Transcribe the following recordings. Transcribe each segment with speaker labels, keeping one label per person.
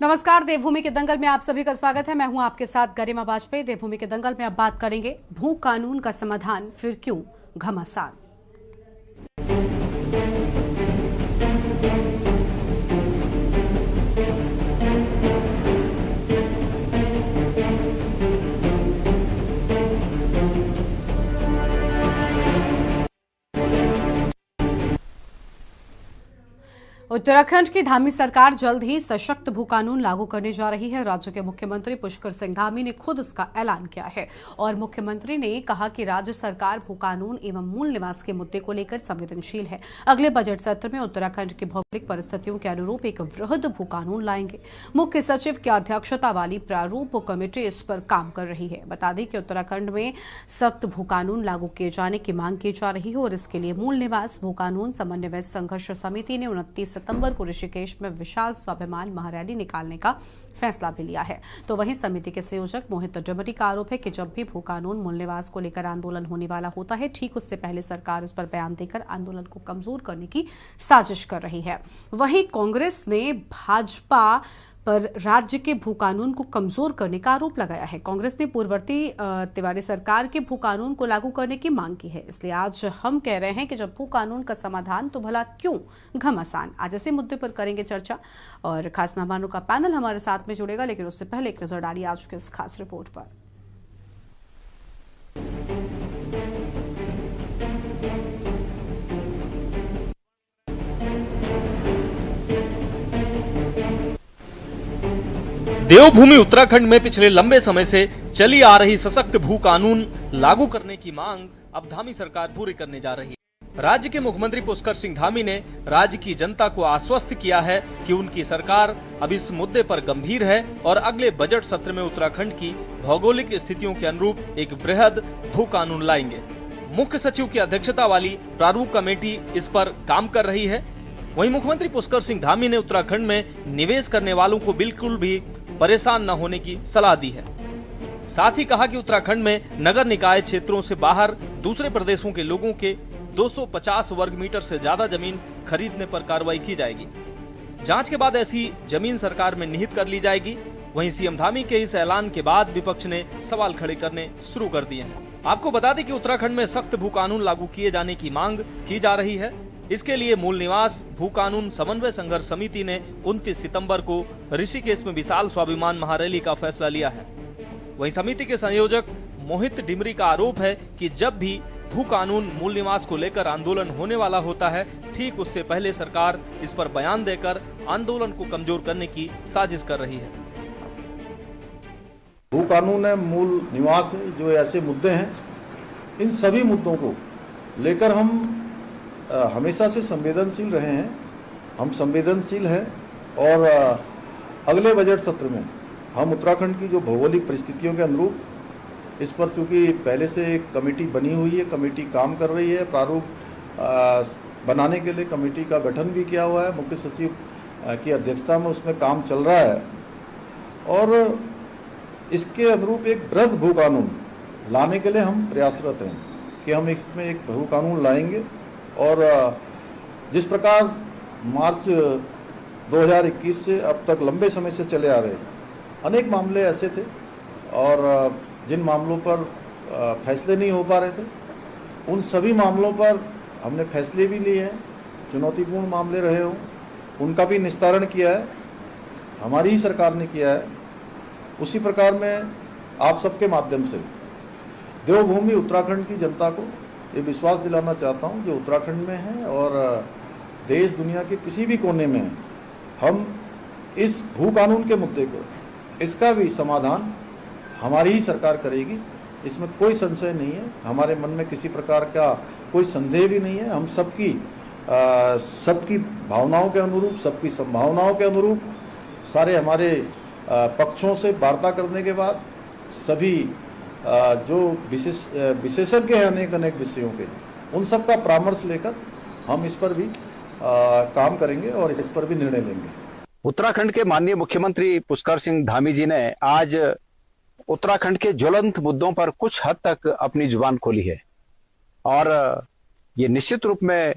Speaker 1: नमस्कार, देवभूमि के दंगल में आप सभी का स्वागत है। मैं हूं आपके साथ गरिमा वाजपेयी। देवभूमि के दंगल में अब बात करेंगे भू कानून का समाधान फिर क्यों घमासान। उत्तराखंड की धामी सरकार जल्द ही सशक्त भू कानून लागू करने जा रही है। राज्य के मुख्यमंत्री पुष्कर सिंह धामी ने खुद इसका ऐलान किया है और मुख्यमंत्री ने कहा कि राज्य सरकार भू कानून एवं मूल निवास के मुद्दे को लेकर संवेदनशील है। अगले बजट सत्र में उत्तराखंड की भौगोलिक परिस्थितियों के अनुरूप एक वृहद भू कानून लाएंगे। मुख्य सचिव की अध्यक्षता वाली प्रारूप कमेटी इस पर काम कर रही है। बता दें कि उत्तराखंड में सख्त भू कानून लागू किए जाने की मांग की जा रही है और इसके लिए मूल निवास भू कानून समन्वय संघर्ष समिति ने 29 सितंबर को ऋषिकेश में विशाल स्वाभिमान महारैली निकालने का फैसला भी लिया है। तो वहीं समिति के संयोजक मोहित डमरी का आरोप है कि जब भी भू कानून मूल निवास को लेकर आंदोलन होने वाला होता है, ठीक उससे पहले सरकार इस पर बयान देकर आंदोलन को कमजोर करने की साजिश कर रही है। वहीं कांग्रेस ने भाजपा पर राज्य के भू कानून को कमजोर करने का आरोप लगाया है। कांग्रेस ने पूर्ववर्ती तिवारी सरकार के भू कानून को लागू करने की मांग की है। इसलिए आज हम कह रहे हैं कि जब भू कानून का समाधान तो भला क्यों घमासान। आज ऐसे मुद्दे पर करेंगे चर्चा और खास मेहमानों का पैनल हमारे साथ में जुड़ेगा, लेकिन उससे पहले एक नजर डालिए आज की इस खास रिपोर्ट पर।
Speaker 2: देवभूमि उत्तराखंड में पिछले लंबे समय से चली आ रही सशक्त भू कानून लागू करने की मांग अब धामी सरकार पूरी करने जा रही है। राज्य के मुख्यमंत्री पुष्कर सिंह धामी ने राज्य की जनता को आश्वस्त किया है कि उनकी सरकार अब इस मुद्दे पर गंभीर है और अगले बजट सत्र में उत्तराखंड की भौगोलिक स्थितियों के अनुरूप एक बृहद भू कानून लाएंगे। मुख्य सचिव की अध्यक्षता वाली प्रारूप कमेटी इस पर काम कर रही है। वहीं मुख्यमंत्री पुष्कर सिंह धामी ने उत्तराखंड में निवेश करने वालों को बिल्कुल भी परेशान न होने की सलाह दी है। साथ ही कहा कि उत्तराखंड में नगर निकाय क्षेत्रों से बाहर दूसरे प्रदेशों के लोगों के 250 वर्ग मीटर से ज्यादा जमीन खरीदने पर कार्रवाई की जाएगी। जांच के बाद ऐसी जमीन सरकार में निहित कर ली जाएगी। वहीं सीएम धामी के इस ऐलान के बाद विपक्ष ने सवाल खड़े करने शुरू कर दिए हैं। आपको बता दें कि उत्तराखंड में सख्त भू कानून लागू किए जाने की मांग की जा रही है। इसके लिए मूल निवास भू कानून समन्वय संघर्ष समिति ने 29 सितंबर को ऋषिकेश में विशाल स्वाभिमान महारैली का फैसला लिया है। वहीं समिति के संयोजक मोहित डिमरी का आरोप है कि जब भी भू कानून मूल निवास को लेकर आंदोलन होने वाला होता है, ठीक उससे पहले सरकार इस पर बयान देकर आंदोलन को कमजोर करने की साजिश कर रही है।
Speaker 3: भू कानून है, मूल निवास है, जो ऐसे मुद्दे हैं, इन सभी मुद्दों को लेकर हम हमेशा से संवेदनशील रहे हैं। हम संवेदनशील हैं और अगले बजट सत्र में हम उत्तराखंड की जो भौगोलिक परिस्थितियों के अनुरूप इस पर, चूंकि पहले से एक कमेटी बनी हुई है, कमेटी काम कर रही है, प्रारूप बनाने के लिए कमेटी का गठन भी किया हुआ है, मुख्य सचिव की अध्यक्षता में उसमें काम चल रहा है और इसके अनुरूप एक वृहद भू कानून लाने के लिए हम प्रयासरत हैं कि हम इसमें एक भू कानून लाएंगे। और जिस प्रकार मार्च 2021 से अब तक लंबे समय से चले आ रहे अनेक मामले ऐसे थे और जिन मामलों पर फैसले नहीं हो पा रहे थे, उन सभी मामलों पर हमने फैसले भी लिए हैं। चुनौतीपूर्ण मामले रहे हों, उनका भी निस्तारण किया है, हमारी ही सरकार ने किया है। उसी प्रकार में आप सबके माध्यम से देवभूमि उत्तराखंड की जनता को ये विश्वास दिलाना चाहता हूँ जो उत्तराखंड में है और देश दुनिया के किसी भी कोने में है, हम इस भू कानून के मुद्दे को, इसका भी समाधान हमारी ही सरकार करेगी। इसमें कोई संशय नहीं है, हमारे मन में किसी प्रकार का कोई संदेह भी नहीं है। हम सबकी भावनाओं के अनुरूप, सबकी संभावनाओं के अनुरूप, सारे हमारे पक्षों से वार्ता करने के बाद सभी जो विशेषज्ञ हैं अनेक विषयों के, उन सब का परामर्श लेकर हम इस पर भी काम करेंगे और इस पर भी निर्णय लेंगे।
Speaker 4: उत्तराखंड के माननीय मुख्यमंत्री पुष्कर सिंह धामी जी ने आज उत्तराखंड के ज्वलंत मुद्दों पर कुछ हद तक अपनी जुबान खोली है और ये निश्चित रूप में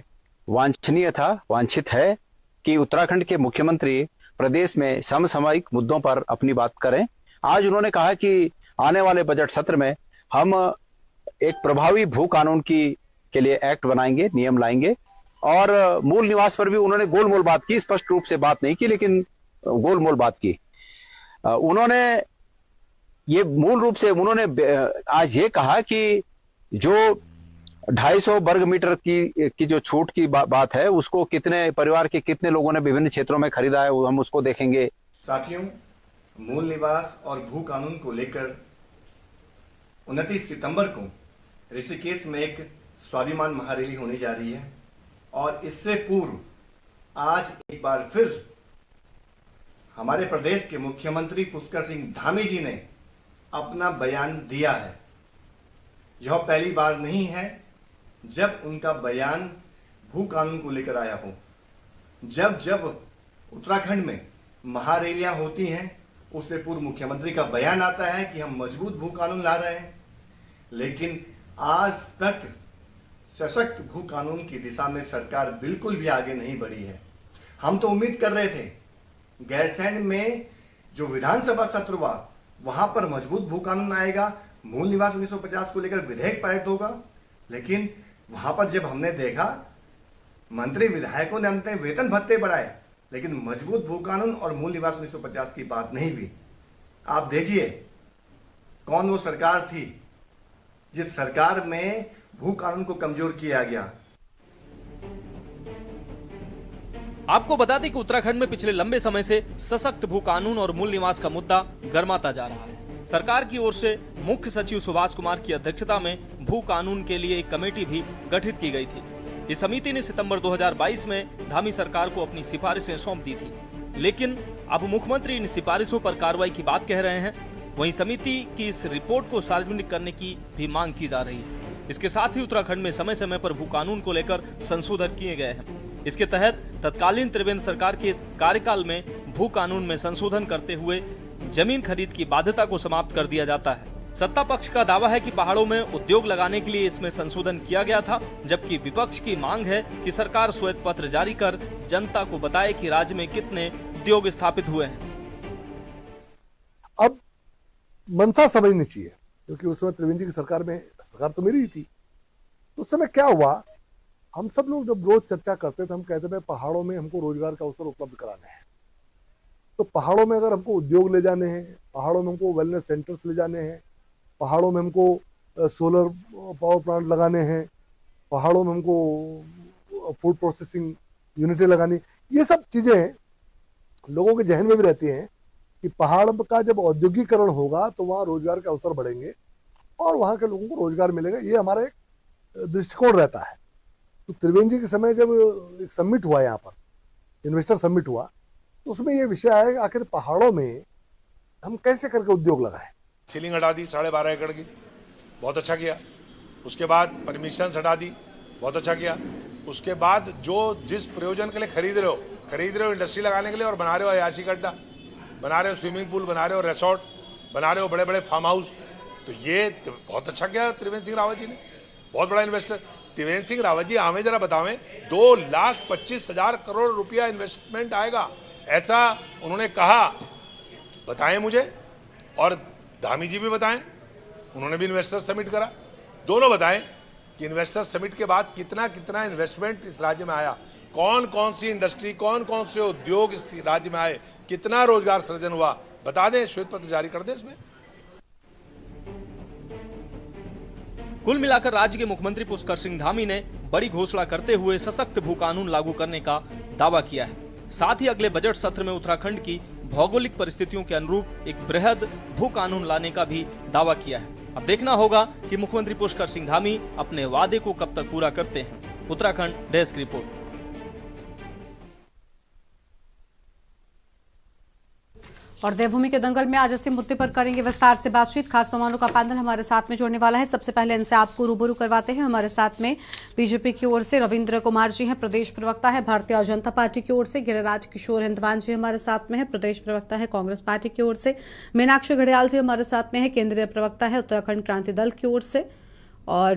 Speaker 4: वांछित है कि उत्तराखंड के मुख्यमंत्री प्रदेश में समसामयिक मुद्दों पर अपनी बात करें। आज उन्होंने कहा कि आने वाले बजट सत्र में हम एक प्रभावी भू कानून के लिए एक्ट बनाएंगे, नियम लाएंगे और मूल निवास पर भी उन्होंने गोलमोल बात की, स्पष्ट रूप से बात नहीं की लेकिन गोलमोल बात की। उन्होंने ये मूल रूप से आज ये कहा कि जो 250 वर्ग मीटर की जो छूट की बात है उसको कितने परिवार के कितने लोगों ने विभिन्न क्षेत्रों में खरीदा है हम उसको देखेंगे।
Speaker 5: साथियों, मूल निवास और भू कानून को लेकर 29 सितंबर को ऋषिकेश में एक स्वाभिमान महारैली होने जा रही है और इससे पूर्व आज एक बार फिर हमारे प्रदेश के मुख्यमंत्री पुष्कर सिंह धामी जी ने अपना बयान दिया है। यह पहली बार नहीं है जब उनका बयान भू कानून को लेकर आया हो। जब उत्तराखंड में महारैलियां होती हैं उससे पूर्व मुख्यमंत्री का बयान आता है कि हम मजबूत भू कानून ला रहे हैं, लेकिन आज तक सशक्त भू कानून की दिशा में सरकार बिल्कुल भी आगे नहीं बढ़ी है। हम तो उम्मीद कर रहे थे गैरसैंण में जो विधानसभा सत्र हुआ वहां पर मजबूत भू कानून आएगा, मूल निवास 1950 को लेकर विधेयक पारित होगा, लेकिन वहां पर जब हमने देखा मंत्री विधायकों ने अपने वेतन भत्ते बढ़ाए लेकिन मजबूत भू कानून और मूल निवास 1950 की बात नहीं हुई। आप देखिए कौन वो सरकार थी जिस सरकार में भू कानून को कमजोर किया गया।
Speaker 2: आपको बता दें कि उत्तराखंड में पिछले लंबे समय से सशक्त भू कानून और मूल निवास का मुद्दा गर्माता जा रहा है। सरकार की ओर से मुख्य सचिव सुभाष कुमार की अध्यक्षता में भू कानून के लिए एक कमेटी भी गठित की गई थी। इस समिति ने सितंबर 2022 में धामी सरकार को अपनी सिफारिशें सौंप दी थी, लेकिन अब मुख्यमंत्री इन सिफारिशों पर कार्रवाई की बात कह रहे हैं। वहीं समिति की इस रिपोर्ट को सार्वजनिक करने की भी मांग की जा रही है। इसके साथ ही उत्तराखंड में समय समय पर भू कानून को लेकर संशोधन किए गए हैं। इसके तहत तत्कालीन त्रिवेंद्र सरकार के कार्यकाल में भू कानून में संशोधन करते हुए जमीन खरीद की बाध्यता को समाप्त कर दिया जाता है। सत्ता पक्ष का दावा है कि पहाड़ों में उद्योग लगाने के लिए इसमें संशोधन किया गया था, जबकि विपक्ष की मांग है कि सरकार श्वेत पत्र जारी कर जनता को बताए कि राज्य में कितने उद्योग स्थापित हुए हैं।
Speaker 6: अब मंशा समझनी चाहिए, क्योंकि उस समय त्रिवेंद्र जी की सरकार तो मेरी ही थी। तो उस समय क्या हुआ, हम सब लोग जब रोज चर्चा करते थे हम कहते थे पहाड़ों में हमको रोजगार का अवसर उपलब्ध कराने हैं। तो पहाड़ों में अगर हमको उद्योग ले जाने हैं, पहाड़ों में हमको वेलनेस सेंटर्स ले जाने हैं, पहाड़ों में हमको सोलर पावर प्लांट लगाने हैं, पहाड़ों में हमको फूड प्रोसेसिंग यूनिटें लगानी, ये सब चीज़ें लोगों के जहन में भी रहती हैं कि पहाड़ का जब औद्योगिकरण होगा तो वहाँ रोजगार के अवसर बढ़ेंगे और वहाँ के लोगों को रोजगार मिलेगा। ये हमारा एक दृष्टिकोण रहता है। तो त्रिवेंद्र जी के समय जब एक समिट हुआ, यहाँ पर इन्वेस्टर समिट हुआ, तो उसमें ये विषय आया कि आखिर पहाड़ों में हम कैसे करके उद्योग लगाएं।
Speaker 7: सीलिंग हटा दी 12.5 एकड़ की, बहुत अच्छा किया। उसके बाद परमिशन हटा दी, बहुत अच्छा किया। उसके बाद जो जिस प्रयोजन के लिए खरीद रहे हो इंडस्ट्री लगाने के लिए और बना रहे हो अयाशी गड्ढा, बना रहे हो स्विमिंग पूल, बना रहे हो रिसोर्ट, बना रहे हो बड़े बड़े फार्म हाउस, तो ये बहुत अच्छा किया त्रिवेंद्र सिंह रावत जी ने, बहुत बड़ा इन्वेस्टर। त्रिवेंद्र सिंह रावत जी हमें जरा बतावें, 2,25,000 करोड़ रुपया इन्वेस्टमेंट आएगा ऐसा उन्होंने कहा, बताएं मुझे, और धामी जी भी बताएं, उन्होंने भी इन्वेस्टर समिट करा, दोनों बताएं कि इन्वेस्टर समिट के बाद कितना कितना इन्वेस्टमेंट इस राज्य में आया, कौन कौन सी इंडस्ट्री, कौन कौन से उद्योग इस राज्य में आए, कितना रोजगार सृजन हुआ, बता दें, श्वेत पत्र जारी कर दें इसमें।
Speaker 2: कुल मिलाकर राज्य के मुख्यमंत्री पुष्कर सिंह धामी ने बड़ी घोषणा करते हुए सशक्त भू कानून लागू करने का दावा किया है। साथ ही अगले बजट सत्र में उत्तराखंड की भौगोलिक परिस्थितियों के अनुरूप एक बृहद भू कानून लाने का भी दावा किया है। अब देखना होगा कि मुख्यमंत्री पुष्कर सिंह धामी अपने वादे को कब तक पूरा करते हैं। Uttarakhand desk report.
Speaker 1: और देवभूमि के दंगल में आज इसी मुद्दे पर करेंगे विस्तार से बातचीत। खास मेहमानों का पैनल हमारे साथ में जोड़ने वाला है। सबसे पहले इनसे आपको रूबरू करवाते हैं। हमारे साथ में बीजेपी की ओर से रविंद्र कुमार जी हैं, प्रदेश प्रवक्ता है। भारतीय जनता पार्टी की ओर से गिरिराज किशोर हिंदवान जी हमारे साथ में है, प्रदेश प्रवक्ता है कांग्रेस पार्टी की ओर से। मीनाक्षी घड़ियाल जी हमारे साथ में है, केंद्रीय प्रवक्ता है उत्तराखंड क्रांति दल की ओर से। और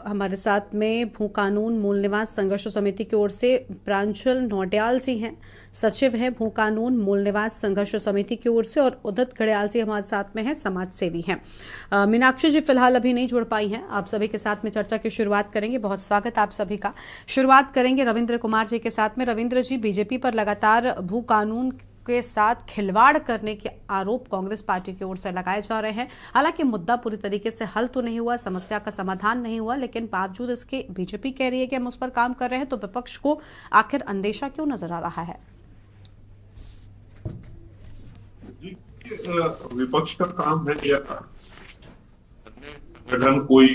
Speaker 1: हमारे साथ में भू कानून मूल निवास संघर्ष समिति की ओर से प्रांजल नौटियाल जी हैं, सचिव हैं भू कानून मूल निवास संघर्ष समिति की ओर से। और उदित घड़ियाल जी हमारे साथ में हैं, समाज सेवी हैं। मीनाक्षी जी फिलहाल अभी नहीं जुड़ पाई हैं। आप सभी के साथ में चर्चा की शुरुआत करेंगे। बहुत स्वागत आप सभी का। शुरुआत करेंगे रविंद्र कुमार जी के साथ में। रविंद्र जी, बीजेपी पर लगातार भू कानून के साथ खिलवाड़ करने के आरोप कांग्रेस पार्टी की ओर से लगाए जा रहे हैं। हालांकि मुद्दा पूरी तरीके से हल तो नहीं हुआ, समस्या का समाधान नहीं हुआ, लेकिन बावजूद इसके बीजेपी कह रही है कि हम उस पर काम कर रहे हैं। तो विपक्ष को आखिर अंदेशा क्यों नजर आ रहा है?
Speaker 8: विपक्ष का काम है या संगठन कोई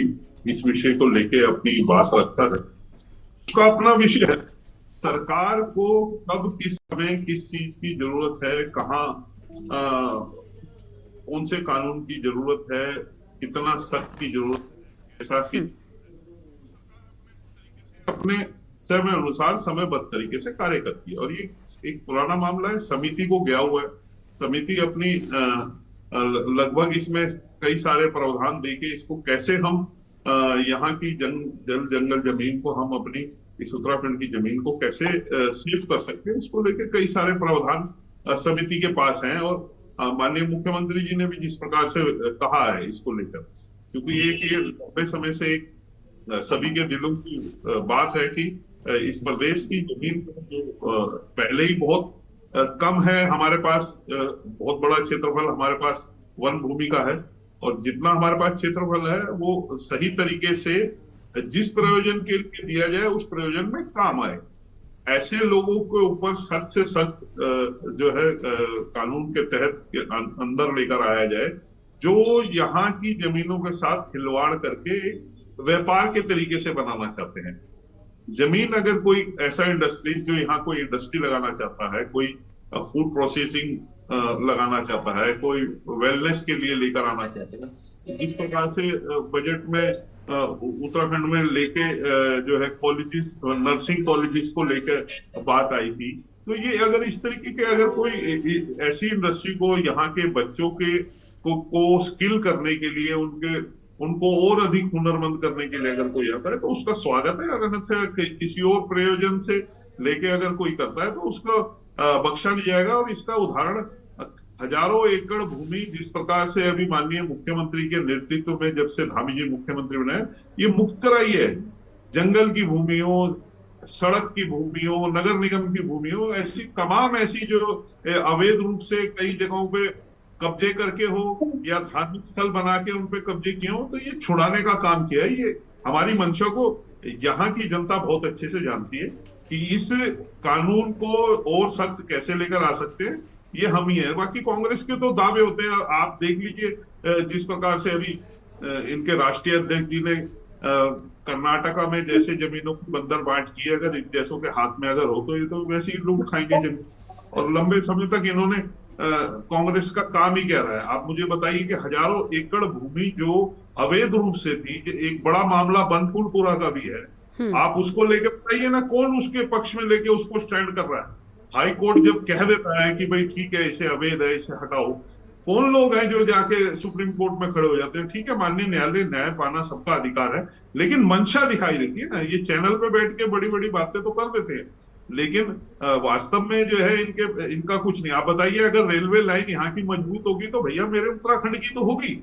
Speaker 8: इस विषय को लेके अपनी बात रखता है, उसका अपना विषय है। सरकार को कब किस समय किस चीज की जरूरत है, कहाँ कौन से कानून की जरूरत है, कितना सख्त की जरूरत है, ऐसा कि अपने समय अनुसार समयबद्ध तरीके से कार्य करती है। और ये एक पुराना मामला है, समिति को गया हुआ है। समिति अपनी लगभग इसमें कई सारे प्रावधान देके इसको कैसे हम यहाँ की जल जंगल जमीन को हम अपनी इस उत्तराखंड की जमीन को कैसे सेव कर सकते हैं, इसको लेकर कई सारे प्रावधान समिति के पास हैं। और माननीय मुख्यमंत्री जी ने भी जिस प्रकार से कहा है इसको लेकर, क्योंकि ये लंबे समय से एक सभी के दिलों की बात है कि इस प्रदेश की जमीन जो पहले ही बहुत कम है, हमारे पास बहुत बड़ा क्षेत्रफल हमारे पास वन भूमि का है, और जितना हमारे पास क्षेत्रफल है वो सही तरीके से जिस प्रयोजन के लिए दिया जाए उस प्रयोजन में काम आए। ऐसे लोगों के ऊपर सख्त से सख्त जो है कानून के तहत अंदर लेकर आया जाए, जो यहाँ की जमीनों के साथ खिलवाड़ करके व्यापार के तरीके से बनाना चाहते हैं। जमीन अगर कोई ऐसा इंडस्ट्रीज जो यहाँ कोई इंडस्ट्री लगाना चाहता है, कोई फूड प्रोसेसिंग लगाना चाहता है, कोई वेलनेस के लिए लेकर आना चाहता है, जिस प्रकार से बजट में उत्तराखंड में लेके जो है कॉलेजेस, नर्सिंग कॉलेजेस को लेकर बात आई थी, तो ये अगर इस तरीके के अगर कोई ऐसी इंडस्ट्री को यहाँ के बच्चों के को स्किल करने के लिए उनको और अधिक हुनरमंद करने के लिए अगर कोई आता है तो उसका स्वागत है। अगर किसी और प्रयोजन से लेके अगर कोई करता है तो उसका बख्शा नहीं जाएगा। और इसका उदाहरण हजारों एकड़ भूमि जिस प्रकार से अभी माननीय मुख्यमंत्री के नेतृत्व में जब से धामी जी मुख्यमंत्री बने, ये मुक्त कराई है। जंगल की भूमि हो, सड़क की भूमि हो, नगर निगम की भूमि हो, ऐसी तमाम ऐसी जो अवैध रूप से कई जगहों पे कब्जे करके हो या धार्मिक स्थल बना के उन पे कब्जे किए हो, तो ये छुड़ाने का काम किया है। ये हमारी मंशा को यहाँ की जनता बहुत अच्छे से जानती है कि इस कानून को और सख्त कैसे लेकर आ सकते हैं, ये हम ही है। बाकी कांग्रेस के तो दावे होते हैं। आप देख लीजिए जिस प्रकार से अभी इनके राष्ट्रीय अध्यक्ष जी ने कर्नाटका में जैसे जमीनों की बंदर बांट की है, अगर इन जैसों के हाथ में अगर हो तो ये तो वैसे ही लूट खाएंगे जमीन। और लंबे समय तक इन्होंने कांग्रेस का काम ही क्या रहा है। आप मुझे बताइए कि हजारों एकड़ भूमि जो अवैध रूप से थी, एक बड़ा मामला बनफूलपुरा का भी है, आप उसको लेके बताइए ना, कौन उसके पक्ष में लेके उसको स्टैंड कर रहा है। हाई कोर्ट जब कह देता है कि भाई ठीक है इसे अवैध है, इसे हटाओ, कौन लोग हैं जो जाके सुप्रीम कोर्ट में खड़े हो जाते हैं। ठीक है, माननीय न्यायालय न्याय पाना सबका अधिकार है, लेकिन मंशा दिखाई देती है ना। ये चैनल पे बैठ के बड़ी बड़ी बातें तो कर देते हैं, लेकिन वास्तव में जो है इनका कुछ नहीं। आप बताइए अगर रेलवे लाइन यहाँ की मजबूत होगी तो भैया मेरे उत्तराखंड की तो होगी।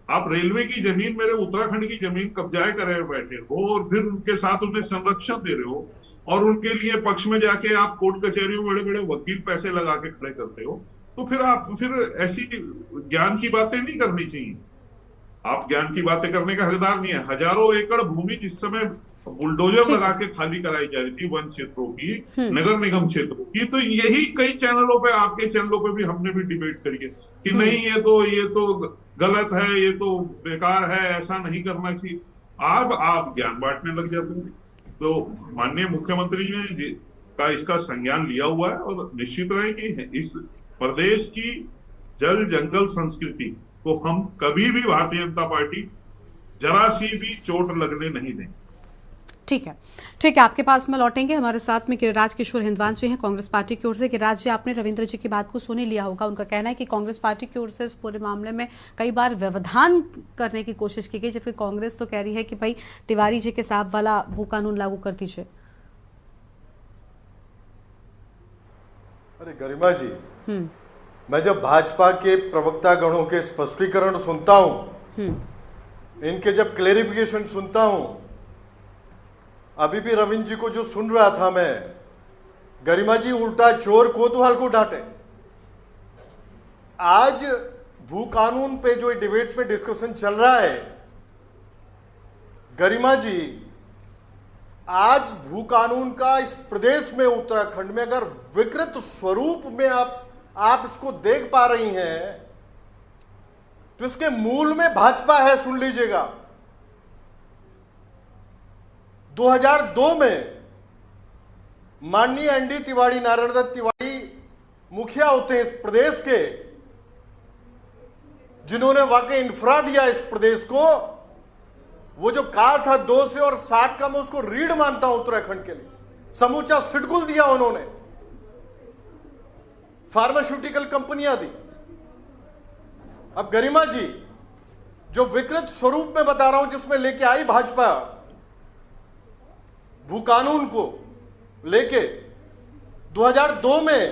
Speaker 8: आप रेलवे की जमीन मेरे उत्तराखंड की जमीन कब्जाए करे बैठे हो और फिर उनके साथ उन्हें संरक्षण दे रहे हो और उनके लिए पक्ष में जाके आप कोर्ट कचहरियों में बड़े बड़े वकील पैसे लगा के खड़े करते हो, तो फिर ऐसी ज्ञान की बातें नहीं करनी चाहिए। आप ज्ञान की बातें करने का हकदार नहीं है। हजारों एकड़ भूमि जिस समय बुलडोजर लगा के खाली कराई जा रही थी वन क्षेत्रों की, नगर निगम क्षेत्रों की, तो यही कई चैनलों पे, आपके चैनलों पे भी हमने भी डिबेट करी है कि नहीं ये तो गलत है, ये तो बेकार है, ऐसा नहीं करना चाहिए। आप ज्ञान बांटने लग जाते हैं। तो माननीय मुख्यमंत्री ने का इसका संज्ञान लिया हुआ है और निश्चित रहे कि इस प्रदेश की जल जंगल संस्कृति को हम कभी भी भारतीय जनता पार्टी जरा सी भी चोट लगने नहीं देंगे।
Speaker 1: ठीक है, आपके पास में लौटेंगे। हमारे साथ में गिरिराज किशोर हिंदवान जी हैं कांग्रेस पार्टी की ओर से। गिरिराज जी, आपने रविंद्र जी की बात को सुन ही लिया होगा। उनका कहना है कि कांग्रेस पार्टी की ओर से इस पूरे मामले में कई बार व्यवधान करने की कोशिश की गई, जबकि कांग्रेस तो कह रही है कि भाई तिवारी जी के साहब वाला भू कानून लागू कर दीजिए।
Speaker 9: अरे गरिमा जी, मैं जब भाजपा के प्रवक्ता गणों के स्पष्टीकरण सुनता हूं, इनके जब क्लेरिफिकेशन सुनता हूं, अभी भी रविंद्र जी को जो सुन रहा था मैं, गरिमा जी उल्टा चोर कोतवाल को डांटे। आज भू कानून पे जो डिबेट में डिस्कशन चल रहा है, गरिमा जी, आज भू कानून का इस प्रदेश में उत्तराखंड में अगर विकृत स्वरूप में आप इसको देख पा रही हैं, तो इसके मूल में भाजपा है। सुन लीजिएगा, 2002 में माननीय एनडी तिवारी, नारायण दत्त तिवारी मुखिया होते हैं इस प्रदेश के, जिन्होंने वाकई इंफ्रा दिया इस प्रदेश को। वो जो काल था 2 से और 7 का, मैं उसको रीढ़ मानता हूं उत्तराखंड के लिए। समूचा सिडकुल दिया उन्होंने, फार्मास्यूटिकल कंपनियां दी। अब गरिमा जी, जो विकृत स्वरूप में बता रहा हूं जिसमें लेके आई भाजपा भू कानून को लेके, 2002 में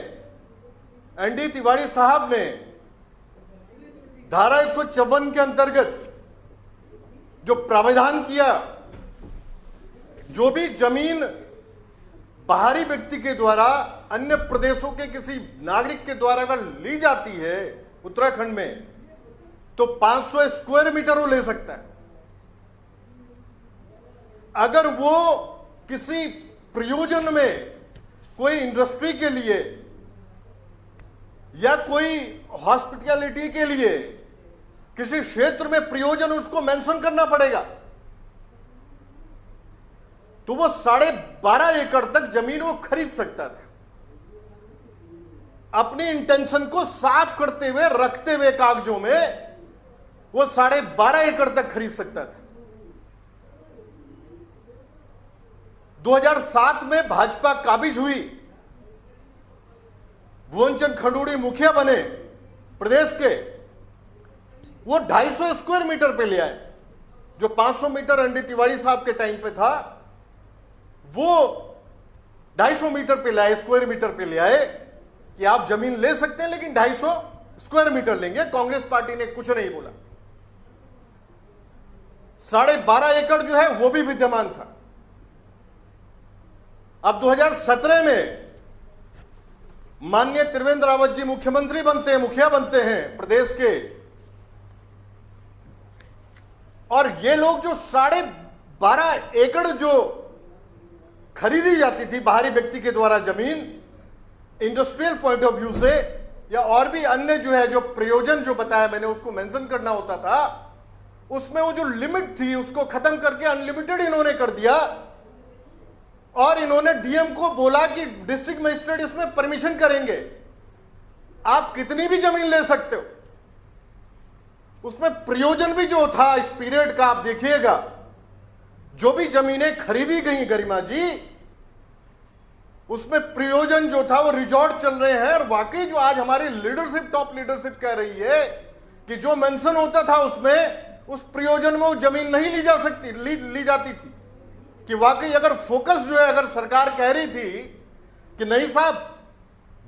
Speaker 9: एनडी तिवारी साहब ने धारा 154 के अंतर्गत जो प्रावधान किया, जो भी जमीन बाहरी व्यक्ति के द्वारा अन्य प्रदेशों के किसी नागरिक के द्वारा अगर ली जाती है उत्तराखंड में, तो 500 स्क्वायर मीटर वो ले सकता है। अगर वो किसी प्रयोजन में, कोई इंडस्ट्री के लिए या कोई हॉस्पिटैलिटी के लिए किसी क्षेत्र में प्रयोजन, उसको मेंशन करना पड़ेगा। तो वो 12.5 एकड़ तक जमीन वो खरीद सकता था, अपनी इंटेंशन को साफ करते हुए, रखते हुए कागजों में वो 12.5 एकड़ तक खरीद सकता था। 2007 में भाजपा काबिज हुई, भुवनचंद खंडूड़ी मुखिया बने प्रदेश के, वो 250 स्क्वायर मीटर पे ले आए। जो 500 मीटर एनडी तिवारी साहब के टाइम पे था, वो 250 मीटर पे लाए, स्क्वायर मीटर पे ले आए कि आप जमीन ले सकते हैं, लेकिन 250 स्क्वायर मीटर लेंगे। कांग्रेस पार्टी ने कुछ नहीं बोला। 12.5 एकड़ जो है वो भी विद्यमान था। अब 2017 में माननीय त्रिवेंद्र रावत जी मुख्यमंत्री बनते हैं, मुखिया बनते हैं प्रदेश के, और ये लोग जो 12.5 एकड़ जो खरीदी जाती थी बाहरी व्यक्ति के द्वारा जमीन, इंडस्ट्रियल पॉइंट ऑफ व्यू से या और भी अन्य जो है, जो प्रयोजन जो बताया मैंने उसको मेंशन करना होता था, उसमें वो जो लिमिट थी उसको खत्म करके अनलिमिटेड इन्होंने कर दिया। और इन्होंने डीएम को बोला कि डिस्ट्रिक्ट मजिस्ट्रेट इसमें परमिशन करेंगे, आप कितनी भी जमीन ले सकते हो। उसमें प्रयोजन भी जो था इस पीरियड का, आप देखिएगा, जो भी जमीनें खरीदी गई गरिमा जी, उसमें प्रयोजन जो था वो रिजॉर्ट चल रहे हैं। और वाकई जो आज हमारी लीडरशिप, टॉप लीडरशिप कह रही है कि जो मेंशन होता था उसमें, उस प्रयोजन में वो जमीन नहीं ली जा सकती, ली जाती थी। कि वाकई अगर फोकस जो है, अगर सरकार कह रही थी कि नहीं साहब,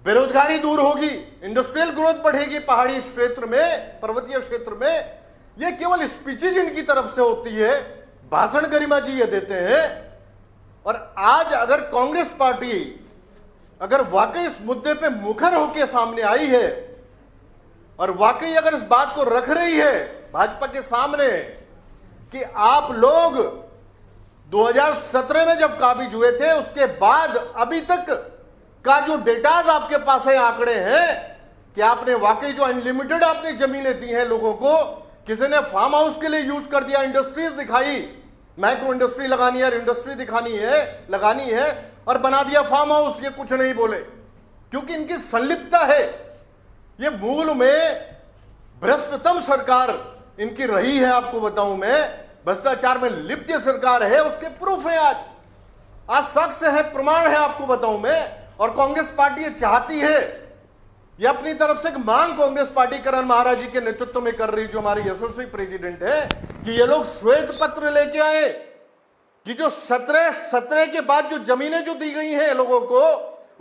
Speaker 9: बेरोजगारी दूर होगी, इंडस्ट्रियल ग्रोथ बढ़ेगी पहाड़ी क्षेत्र में, पर्वतीय क्षेत्र में, ये केवल स्पीचेज इनकी तरफ से होती है, भाषण गरिमा जी ये देते हैं। और आज अगर कांग्रेस पार्टी अगर वाकई इस मुद्दे पे मुखर होकर सामने आई है और वाकई अगर इस बात को रख रही है भाजपा के सामने कि आप लोग 2017 में जब काबिज हुए थे, उसके बाद अभी तक का जो डेटाज आपके पास है, आंकड़े हैं कि आपने वाकई जो अनलिमिटेड आपने जमीनें दी हैं लोगों को, किसी ने फार्म हाउस के लिए यूज कर दिया, इंडस्ट्रीज दिखाई, माइक्रो इंडस्ट्री लगानी है, इंडस्ट्री दिखानी है, लगानी है, और बना दिया फार्म हाउस। ये कुछ नहीं बोले क्योंकि इनकी संलिप्तता है ये मूल में भ्रष्टतम सरकार इनकी रही है। आपको बताऊं मैं, भ्रष्टाचार में लिप्त सरकार है, उसके प्रूफ है आज शख्स है, प्रमाण है। आपको बताऊं मैं, और कांग्रेस पार्टी ये चाहती है, ये अपनी तरफ से एक मांग कांग्रेस पार्टी करण महाराज जी के नेतृत्व में कर रही, जो हमारी यशस्वी प्रेसिडेंट है, कि ये लोग श्वेत पत्र लेके आए कि जो 17 के बाद जो जमीनें जो दी गई हैं लोगों को,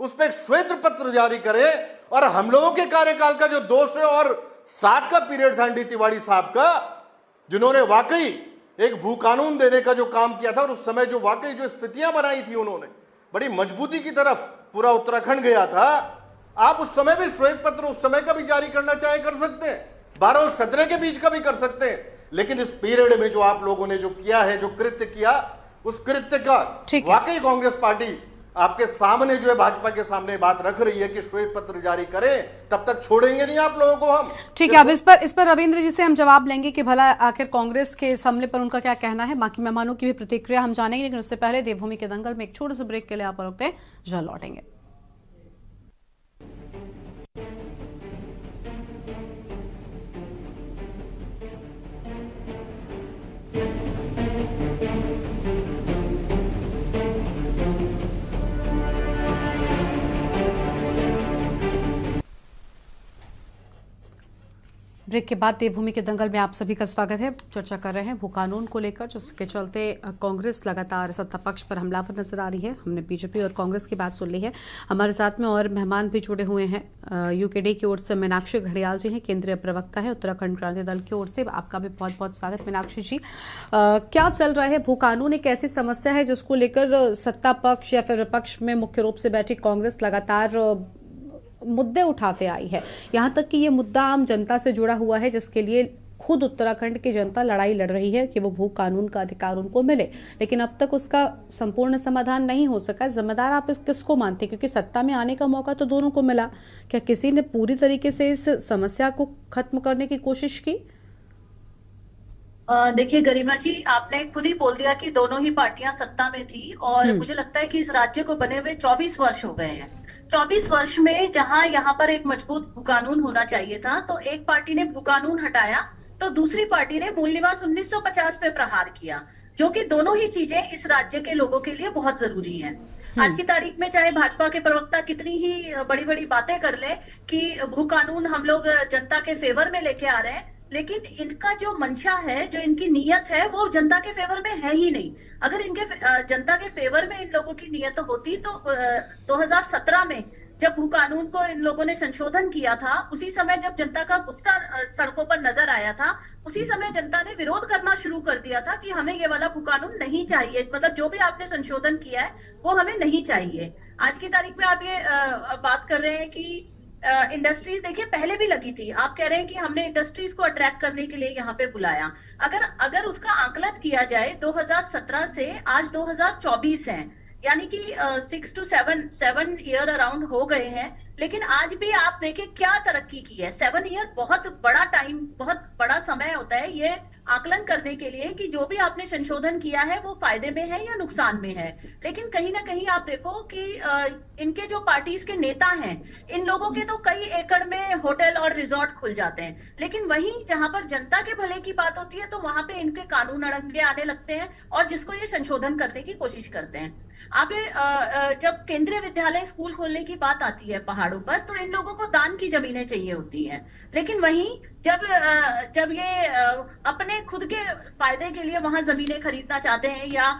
Speaker 9: उस पर एक श्वेत पत्र जारी करें। और हम लोगों के कार्यकाल का जो 207 का पीरियड था एनडी तिवारी साहब का, जिन्होंने वाकई एक भू कानून देने का जो काम किया था, और उस समय जो वाकई जो स्थितियां बनाई थी उन्होंने, बड़ी मजबूती की तरफ पूरा उत्तराखंड गया था। आप उस समय भी श्वेत पत्र उस समय का भी जारी करना चाहे कर सकते हैं, 12 और 17 के बीच का भी कर सकते हैं। लेकिन इस पीरियड में जो आप लोगों ने जो किया है, जो कृत्य किया, उस कृत्य का वाकई कांग्रेस पार्टी आपके सामने जो है, भाजपा के सामने बात रख रही है कि श्वेत पत्र जारी करें, तब तक छोड़ेंगे नहीं आप लोगों को हम।
Speaker 1: ठीक है, अब इस पर रविंद्र जी से हम जवाब लेंगे कि भला आखिर कांग्रेस के इस हमले पर उनका क्या कहना है। बाकी मेहमानों की भी प्रतिक्रिया हम जानेंगे, लेकिन उससे पहले देवभूमि के दंगल में एक छोटे से ब्रेक के लिए आप रुकते हैं, जल्द लौटेंगे। ब्रेक के बाद देवभूमि के दंगल में आप सभी का स्वागत है। चर्चा कर रहे हैं भू कानून को लेकर, जिसके चलते कांग्रेस लगातार सत्ता पक्ष पर हमलावर नजर आ रही है। हमने बीजेपी और कांग्रेस की बात सुन ली है। हमारे साथ में और मेहमान भी जुड़े हुए हैं। यूकेडी की ओर से मीनाक्षी घड़ियाल जी हैं, केंद्रीय प्रवक्ता है उत्तराखंड क्रांति दल की ओर से। आपका भी बहुत बहुत स्वागत मीनाक्षी जी। क्या चल रहा है? भू कानून एक ऐसी समस्या है जिसको लेकर सत्ता पक्ष या फिर विपक्ष में मुख्य रूप से बैठी कांग्रेस लगातार मुद्दे उठाते आई है। यहाँ तक कि ये मुद्दा आम जनता से जुड़ा हुआ है, जिसके लिए खुद उत्तराखंड की जनता लड़ाई लड़ रही है कि वो भू कानून का अधिकार उनको मिले, लेकिन अब तक उसका संपूर्ण समाधान नहीं हो सका। जिम्मेदार आप इस किसको मानते हैं? क्योंकि सत्ता में आने का मौका तो दोनों को मिला, क्या किसी ने पूरी तरीके से इस समस्या को खत्म करने की कोशिश की?
Speaker 10: देखिए गरिमा जी, आपने खुद ही बोल दिया कि दोनों ही पार्टियां सत्ता में थी, और मुझे लगता है कि इस राज्य को बने हुए 24 वर्ष हो गए हैं। 24 वर्ष में जहां यहाँ पर एक मजबूत भू कानून होना चाहिए था, तो एक पार्टी ने भू कानून हटाया, तो दूसरी पार्टी ने मूल निवास 1950 पे प्रहार किया, जो कि दोनों ही चीजें इस राज्य के लोगों के लिए बहुत जरूरी है। आज की तारीख में चाहे भाजपा के प्रवक्ता कितनी ही बड़ी बड़ी बातें कर ले कि भू कानून हम लोग जनता के फेवर में लेके आ रहे हैं, लेकिन इनका जो मंशा है, जो इनकी नीयत है, वो जनता के फेवर में है ही नहीं। अगर इनके जनता के फेवर में इन लोगों की नीयत होती तो 2017 में जब भू कानून को इन लोगों ने संशोधन किया था, उसी समय जब जनता का गुस्सा सड़कों पर नजर आया था, उसी समय जनता ने विरोध करना शुरू कर दिया था कि हमें ये वाला भू कानून नहीं चाहिए, मतलब जो भी आपने संशोधन किया है वो हमें नहीं चाहिए। आज की तारीख में आप ये बात कर रहे हैं कि इंडस्ट्रीज, देखिए पहले भी लगी थी, आप कह रहे हैं कि हमने इंडस्ट्रीज को अट्रैक्ट करने के लिए यहाँ पे बुलाया। अगर उसका आकलन किया जाए 2017 से आज 2024 है, यानी कि 6 to 7 ईयर अराउंड हो गए हैं, लेकिन आज भी आप देखिए क्या तरक्की की है। 7 ईयर बहुत बड़ा टाइम, बहुत बड़ा समय होता है ये आकलन करने के लिए कि जो भी आपने संशोधन किया है वो फायदे में है या नुकसान में है। लेकिन कहीं ना कहीं आप देखो कि इनके जो पार्टीज के नेता हैं, इन लोगों के तो कई एकड़ में होटल और रिजॉर्ट खुल जाते हैं, लेकिन वहीं जहां पर जनता के भले की बात होती है तो वहां पे इनके कानून अड़ंगे आने लगते हैं और जिसको ये संशोधन करने की कोशिश करते हैं। आप जब केंद्रीय विद्यालय स्कूल खोलने की बात आती है पहाड़ों पर, तो इन लोगों को दान की जमीनें चाहिए होती हैं, लेकिन वहीं जब ये अपने खुद के फायदे के लिए वहां जमीनें खरीदना चाहते हैं या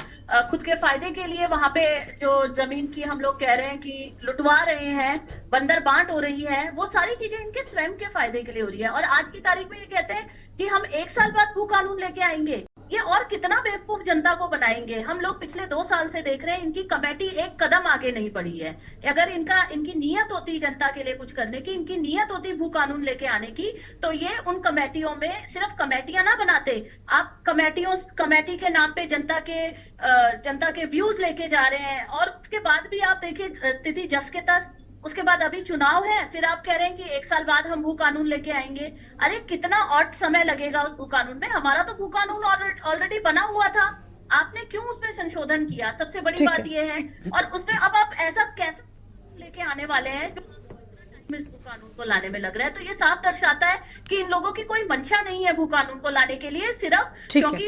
Speaker 10: खुद के फायदे के लिए वहां पे जो जमीन की हम लोग कह रहे हैं कि लुटवा रहे हैं, बंदर बांट हो रही है, वो सारी चीजें इनके स्वयं के फायदे के लिए हो रही है। और आज की तारीख में ये कहते हैं कि हम 1 साल बाद भू कानून लेके आएंगे। ये और कितना बेवकूफ जनता को बनाएंगे। हम लोग पिछले 2 साल से देख रहे हैं, इनकी कमेटी एक कदम आगे नहीं बढ़ी है। अगर इनकी नीयत होती जनता के लिए कुछ करने की, इनकी नीयत होती भू कानून लेके आने की, तो ये उन कमेटियों में सिर्फ कमेटियां ना बनाते, आप कमेटी के नाम पे जनता के व्यूज लेके जा रहे हैं। और उसके बाद भी आप देखिए स्थिति जस के तस, उसके बाद अभी चुनाव है, फिर आप कह रहे हैं कि 1 साल बाद हम भू कानून लेके आएंगे। अरे कितना और समय लगेगा उस भू कानून में? हमारा तो भू कानून ऑलरेडी बना हुआ था, आपने क्यों उसमें संशोधन किया? सबसे बड़ी बात यह है। और उसमें अब आप ऐसा कैसे लेके आने वाले हैं जो इस भू कानून को लाने में लग रहा है। तो ये साफ दर्शाता है कि इन लोगों की कोई मंशा नहीं है भू कानून को लाने के लिए, सिर्फ क्योंकि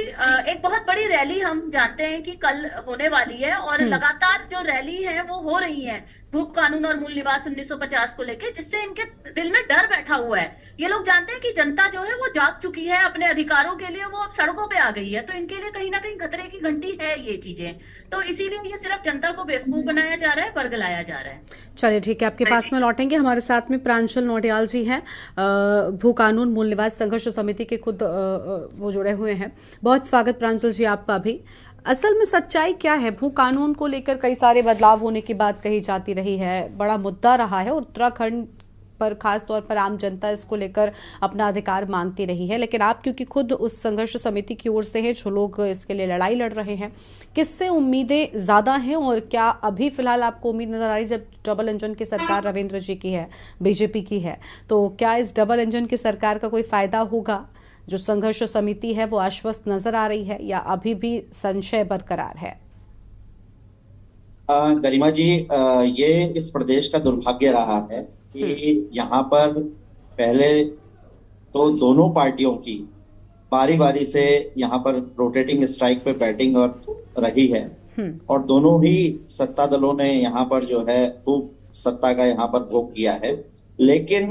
Speaker 10: एक बहुत बड़ी रैली हम जानते हैं कि कल होने वाली है और लगातार जो रैली है वो हो रही है भू कानून और मूल निवास 1950 को लेके, जिससे इनके दिल में डर बैठा हुआ है। ये लोग जानते हैं कि जनता जो है वो जाग चुकी है अपने अधिकारों के लिए, वो अब सड़कों पे आ गई है, तो इनके लिए कहीं ना कहीं खतरे की घंटी है ये चीजें। तो इसीलिए ये सिर्फ जनता को बेवकूफ बनाया जा रहा है, बरगलाया जा रहा है।
Speaker 1: चलिए ठीक है, आपके पास में लौटेंगे। हमारे साथ में प्रांशुल नौटियाल जी हैं, भू कानून मूल निवास संघर्ष समिति के खुद वो जुड़े हुए हैं। बहुत स्वागत प्रांशुल जी आपका भी। असल में सच्चाई क्या है? भू कानून को लेकर कई सारे बदलाव होने की बात कही जाती रही है, बड़ा मुद्दा रहा है, और उत्तराखंड पर खास तौर पर आम जनता इसको लेकर अपना अधिकार मांगती रही है। लेकिन आप क्योंकि खुद उस संघर्ष समिति की ओर से है जो लोग इसके लिए लड़ाई लड़ रहे हैं, किससे उम्मीदें ज्यादा हैं और क्या अभी फिलहाल आपको उम्मीद नजर आ रही, जब डबल इंजन की सरकार रविंद्र जी की है, बीजेपी की है, तो क्या इस डबल इंजन की सरकार का कोई फायदा होगा? जो संघर्ष समिति है वो आश्वस्त नजर आ रही है या अभी भी संशय बरकरार है?
Speaker 11: गरिमा जी, ये इस प्रदेश का दुर्भाग्य रहा है कि यहाँ पर पहले तो दोनों पार्टियों की बारी बारी से यहाँ पर रोटेटिंग स्ट्राइक पे बैटिंग और रही है, और दोनों ही सत्ता दलों ने यहाँ पर जो है खूब सत्ता का यहाँ पर भोग किया है। लेकिन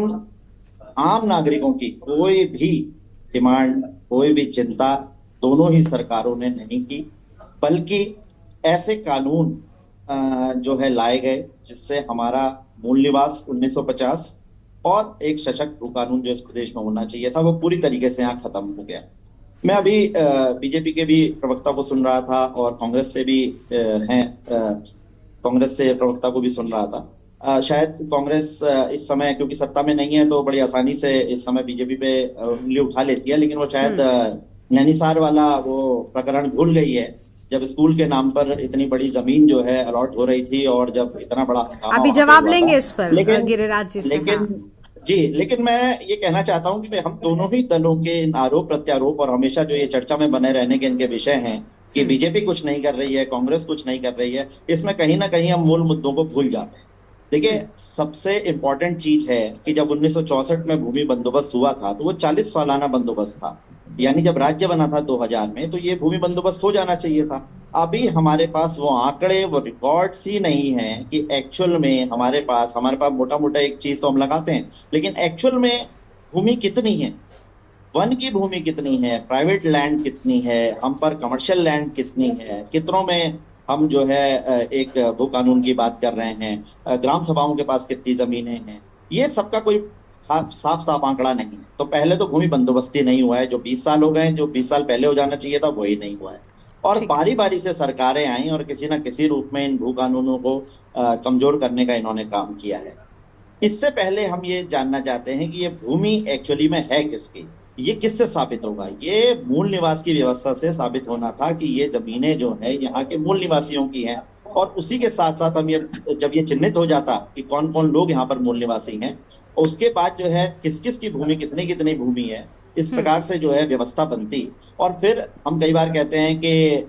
Speaker 11: आम नागरिकों की कोई भी डिमांड, कोई भी चिंता दोनों ही सरकारों ने नहीं की, बल्कि ऐसे कानून जो है लाए गए जिससे हमारा मूल निवास 1950 और एक सशक्त भू कानून जो इस प्रदेश में होना चाहिए था वो पूरी तरीके से यहाँ खत्म हो गया। मैं अभी बीजेपी के भी प्रवक्ता को सुन रहा था और कांग्रेस से भी कांग्रेस से प्रवक्ता को भी सुन रहा था। शायद कांग्रेस इस समय क्योंकि सत्ता में नहीं है तो बड़ी आसानी से इस समय बीजेपी पे उंगली उठा लेती है, लेकिन वो शायद नैनीसार वाला वो प्रकरण भूल गई है, जब स्कूल के नाम पर इतनी बड़ी जमीन जो है अलॉट हो रही थी और जब इतना बड़ा
Speaker 1: अभी जवाब लेंगे इस पर गिरिराज जी से।
Speaker 11: लेकिन मैं ये कहना चाहता हूँ कि हम दोनों ही दलों के आरोप प्रत्यारोप और हमेशा जो ये चर्चा में बने रहने के इनके विषय हैं कि बीजेपी कुछ नहीं कर रही है, कांग्रेस कुछ नहीं कर रही है, इसमें कहीं ना कहीं हम मूल मुद्दों को भूल जाते हैं। देखिए, सबसे इम्पोर्टेंट चीज है कि जब 1964 में भूमि बंदोबस्त हुआ था तो वो 40 सालाना बंदोबस्त था, यानी जब राज्य बना था 2000 में तो ये भूमि बंदोबस्त हो जाना चाहिए था। अभी हमारे पास वो आंकड़े, वो रिकॉर्ड्स ही नहीं है कि एक्चुअल में हमारे पास मोटा मोटा एक चीज तो हम लगाते हैं, लेकिन एक्चुअल में भूमि कितनी है, वन की भूमि कितनी है, प्राइवेट लैंड कितनी है, हम पर कमर्शियल लैंड कितनी है, कितनों में हम जो है एक भू कानून की बात कर रहे हैं, ग्राम सभाओं के पास कितनी जमीनें हैं, ये सबका कोई साफ आंकड़ा नहीं है। तो पहले तो भूमि बंदोबस्ती नहीं हुआ है, जो 20 साल हो गए, जो 20 साल पहले हो जाना चाहिए था वही नहीं हुआ है, और बारी बारी से सरकारें आई और किसी ना किसी रूप में इन भू कानूनों को कमजोर करने का इन्होंने काम किया है। इससे पहले हम ये जानना चाहते हैं कि ये भूमि एक्चुअली में है किसकी, ये किससे साबित होगा? ये मूल निवास की व्यवस्था से साबित होना था कि ये जमीनें जो है यहाँ के मूल निवासियों की हैं, और उसी के साथ साथ हम जब ये चिन्हित हो जाता कि कौन कौन लोग यहाँ पर मूल निवासी हैं, उसके बाद जो है किस किस की भूमि, कितनी कितनी भूमि है, इस प्रकार से जो है व्यवस्था बनती। और फिर हम कई बार कहते हैं कि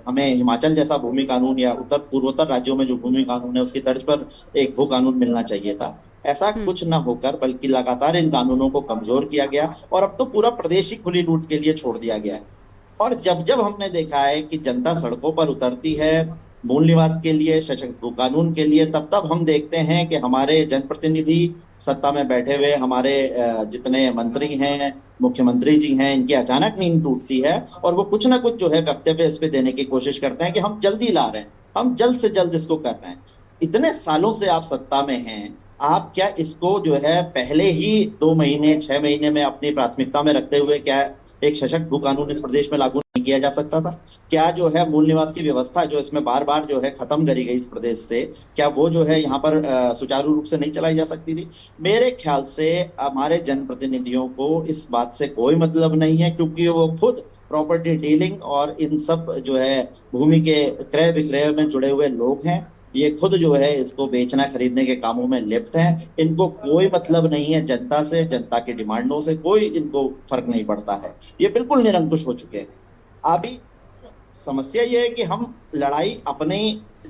Speaker 11: हमें हिमाचल जैसा भूमि कानून या पूर्वोत्तर राज्यों में जो भूमि कानून है उसकी तर्ज पर एक भू कानून मिलना चाहिए था। ऐसा कुछ न होकर बल्कि लगातार इन कानूनों को कमजोर किया गया और अब तो पूरा प्रदेश ही खुली लूट के लिए छोड़ दिया गया है। और जब जब हमने देखा है कि जनता सड़कों पर उतरती है मूल निवास के लिए, सशक्त भू कानून के लिए, तब तब हम देखते हैं कि हमारे जनप्रतिनिधि सत्ता में बैठे हुए हमारे जितने मंत्री हैं, मुख्यमंत्री जी हैं, इनकी अचानक नींद टूटती है और वो कुछ ना कुछ जो है वक्तव्य इस पे देने की कोशिश करते हैं कि हम जल्दी ला रहे हैं, हम जल्द से जल्द इसको कर रहे हैं। इतने सालों से आप सत्ता में हैं, आप क्या इसको जो है पहले ही 2 महीने 6 महीने में अपनी प्राथमिकता में रखते हुए क्या एक सशक्त भू कानून इस प्रदेश में लागू नहीं किया जा सकता था? क्या जो है मूल निवास की व्यवस्था जो इसमें बार बार जो है खत्म करी गई इस प्रदेश से, क्या वो जो है यहाँ पर सुचारू रूप से नहीं चलाई जा सकती थी? मेरे ख्याल से हमारे जनप्रतिनिधियों को इस बात से कोई मतलब नहीं है, क्योंकि वो खुद प्रॉपर्टी डीलिंग और इन सब जो है भूमि के क्रय विक्रय में जुड़े हुए लोग हैं। ये खुद जो है इसको बेचना खरीदने के कामों में लिप्त हैं। इनको कोई मतलब नहीं है जनता से, जनता की डिमांडों से कोई इनको फर्क नहीं पड़ता है। ये बिल्कुल निरंकुश हो चुके हैं। अभी समस्या ये है कि हम लड़ाई अपने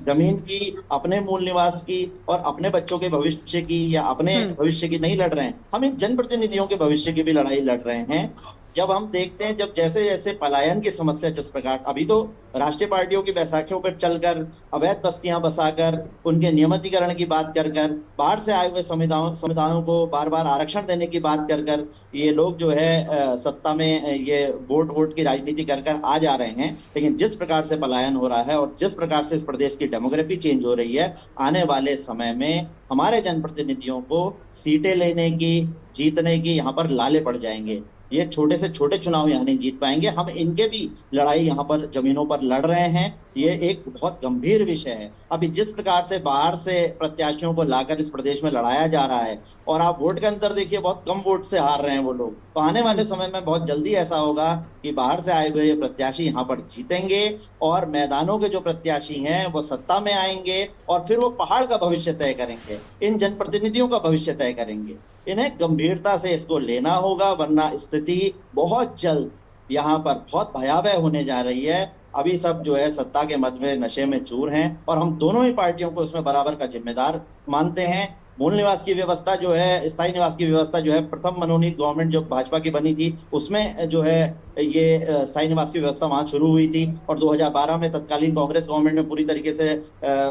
Speaker 11: जमीन की, अपने मूल निवास की और अपने बच्चों के भविष्य की या अपने भविष्य की नहीं लड़ रहे हैं, हम इन जनप्रतिनिधियों के भविष्य की भी लड़ाई लड़ रहे हैं। जब हम देखते हैं, जब जैसे जैसे पलायन की समस्या जिस प्रकार, अभी तो राष्ट्रीय पार्टियों की बैसाखियों पर चलकर, अवैध बस्तियां बसाकर, उनके नियमितीकरण की बात कर कर, बाहर से आए हुए समुदायों को बार बार आरक्षण देने की बात कर कर, ये लोग जो है सत्ता में ये वोट की राजनीति कर कर आ जा रहे हैं। लेकिन जिस प्रकार से पलायन हो रहा है और जिस प्रकार से इस प्रदेश की डेमोग्राफी चेंज हो रही है, आने वाले समय में हमारे जनप्रतिनिधियों को सीटें लेने की, जीतने की यहाँ पर लाले पड़ जाएंगे। ये छोटे से छोटे चुनाव यहाँ नहीं जीत पाएंगे। हम इनके भी लड़ाई यहाँ पर जमीनों पर लड़ रहे हैं। ये एक बहुत गंभीर विषय है। अभी जिस प्रकार से बाहर से प्रत्याशियों को लाकर इस प्रदेश में लड़ाया जा रहा है और आप वोट के अंतर देखिए, बहुत कम वोट से हार रहे हैं वो लोग। तो आने वाले समय में बहुत जल्दी ऐसा होगा कि बाहर से आए हुए प्रत्याशी यहाँ पर जीतेंगे और मैदानों के जो प्रत्याशी हैं वो सत्ता में आएंगे और फिर वो पहाड़ का भविष्य तय करेंगे, इन जनप्रतिनिधियों का भविष्य तय करेंगे। इन्हें गंभीरता से इसको लेना होगा, वरना स्थिति बहुत जल्द यहाँ पर बहुत भयावह होने जा रही है। अभी सब जो है सत्ता के मद में नशे में चूर हैं और हम दोनों ही पार्टियों को उसमें बराबर का जिम्मेदार मानते हैं। मूल निवास की व्यवस्था जो है, स्थायी निवास की व्यवस्था जो है, प्रथम मनोनीत गवर्नमेंट जो भाजपा की बनी थी उसमें जो है ये स्थायी निवास की व्यवस्था वहां शुरू हुई थी और 2012 में तत्कालीन कांग्रेस गवर्नमेंट में पूरी तरीके से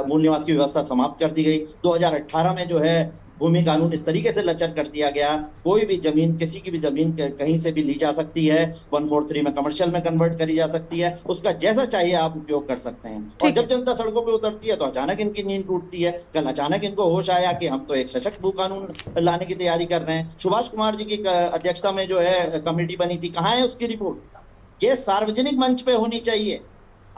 Speaker 11: मूल निवास की व्यवस्था समाप्त कर दी गई। 2018 में जो है भूमि कानून इस तरीके से लचर कर दिया गया, कोई भी जमीन, किसी की भी जमीन कहीं से भी ली जा सकती है, 143 में कमर्शियल में कन्वर्ट करी जा सकती है, उसका जैसा चाहिए आप उपयोग कर सकते हैं। और जब जनता सड़कों पे उतरती है तो अचानक इनकी नींद टूटती है। कल अचानक इनको होश आया कि हम तो एक सशक्त भू कानून लाने की तैयारी कर रहे हैं। सुभाष कुमार जी की अध्यक्षता में जो है कमेटी बनी थी, कहाँ है उसकी रिपोर्ट? ये सार्वजनिक मंच पे होनी चाहिए।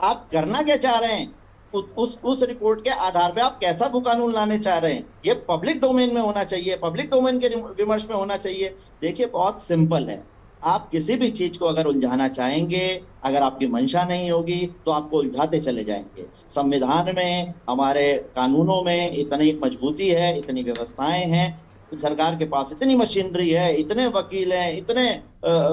Speaker 11: आप करना क्या चाह रहे हैं? उस रिपोर्ट के आधार पे आप कैसा भू कानून लाने चाह रहे हैं, ये पब्लिक डोमेन में होना चाहिए, पब्लिक डोमेन के विमर्श में होना चाहिए। देखिए बहुत सिंपल है, आप किसी भी चीज को अगर उलझाना चाहेंगे, अगर आपकी मंशा नहीं होगी तो आपको उलझाते चले जाएंगे। संविधान में, हमारे कानूनों में इतनी मजबूती है, इतनी व्यवस्थाएं हैं, सरकार के पास इतनी मशीनरी है, इतने वकील हैं, इतने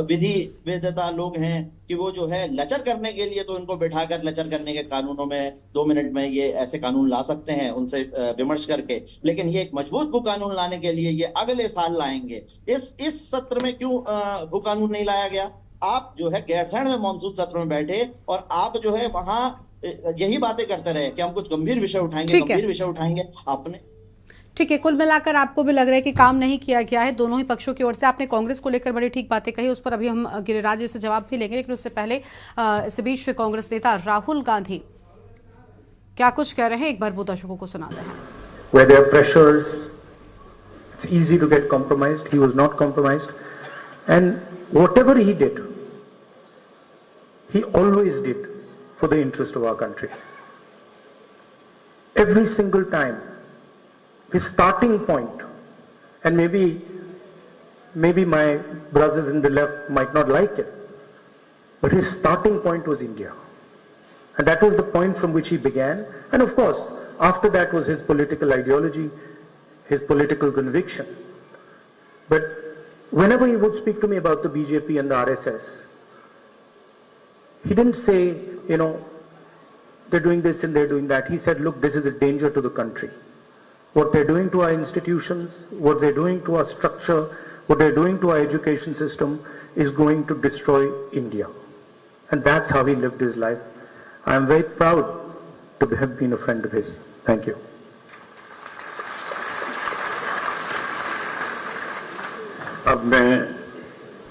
Speaker 11: विधि वेदता लोग हैं कि वो जो है लचर करने के लिए तो इनको बिठाकर लचर करने के कानूनों में 2 मिनट में ये ऐसे कानून ला सकते हैं उनसे विमर्श करके। लेकिन ये एक मजबूत भू कानून लाने के लिए ये अगले साल लाएंगे। इस सत्र में क्यों भू कानून नहीं लाया गया? आप जो है गैरसैंण में मानसून सत्र में बैठे और आप जो है वहां यही बातें करते रहे कि हम कुछ गंभीर विषय उठाएंगे अपने।
Speaker 1: ठीक है, कुल मिलाकर आपको भी लग रहा है कि काम नहीं किया गया है दोनों ही पक्षों की ओर से। आपने कांग्रेस को लेकर बड़ी ठीक बातें कही, उस पर अभी हम गिरिराज जी से जवाब भी लेंगे, लेकिन उससे पहले इस बीच कांग्रेस नेता राहुल गांधी क्या कुछ कह रहे हैं, एक बार वो दर्शकों को सुनाते हैं।
Speaker 12: Where there are pressures, it's easy to get compromised. He was not compromised, and whatever he did, he always did for the interest of our country. Every single time. His starting point, and maybe my brothers in the left might not like it, but his starting point was India, and that was the point from which he began. And of course, after that was his political ideology, his political conviction. But whenever he would speak to me about the BJP and the RSS, he didn't say, you know, they're doing this and they're doing that. He said, look, this is a danger to the country. What they're doing to our institutions, what they're doing to our structure, what they're doing to our education system is going to destroy India. And that's how he lived his life. I'm very proud to have been a friend of his. Thank you.
Speaker 13: अब मैं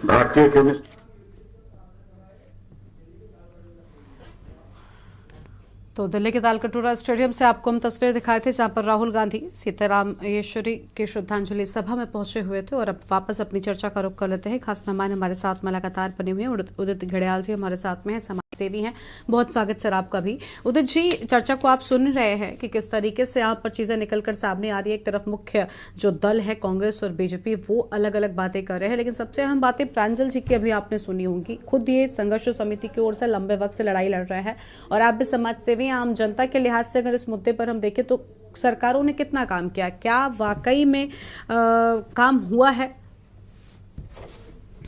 Speaker 13: भारतीय chemist
Speaker 1: तो दिल्ली के Talkatora stadium से आपको हम तस्वीर दिखाए थे जहां पर राहुल गांधी सीताराम येचुरी की श्रद्धांजलि सभा में पहुंचे हुए थे। और अब वापस अपनी चर्चा का रुख कर लेते हैं। खास मेहमान हमारे साथ में लगातार बने हुए हैं। उदित घड़ियाल जी हमारे साथ में हैं, समाज सेवी हैं। बहुत स्वागत सर आपका भी। उदित जी, चर्चा को आप सुन रहे हैं कि किस तरीके से यहाँ पर चीजें निकलकर सामने आ रही है। एक तरफ मुख्य जो दल है कांग्रेस और बीजेपी, वो अलग अलग बातें कर रहे हैं, लेकिन सबसे अहम बातें प्रांजल जी की अभी आपने सुनी होंगी। खुद ये संघर्ष समिति की ओर से लंबे वक्त से लड़ाई लड़ रहे हैं और आप भी समाज सेवी, आम जनता के लिहाज से अगर इस मुद्दे पर हम देखें तो सरकारों ने कितना काम किया, क्या वाकई में काम हुआ है?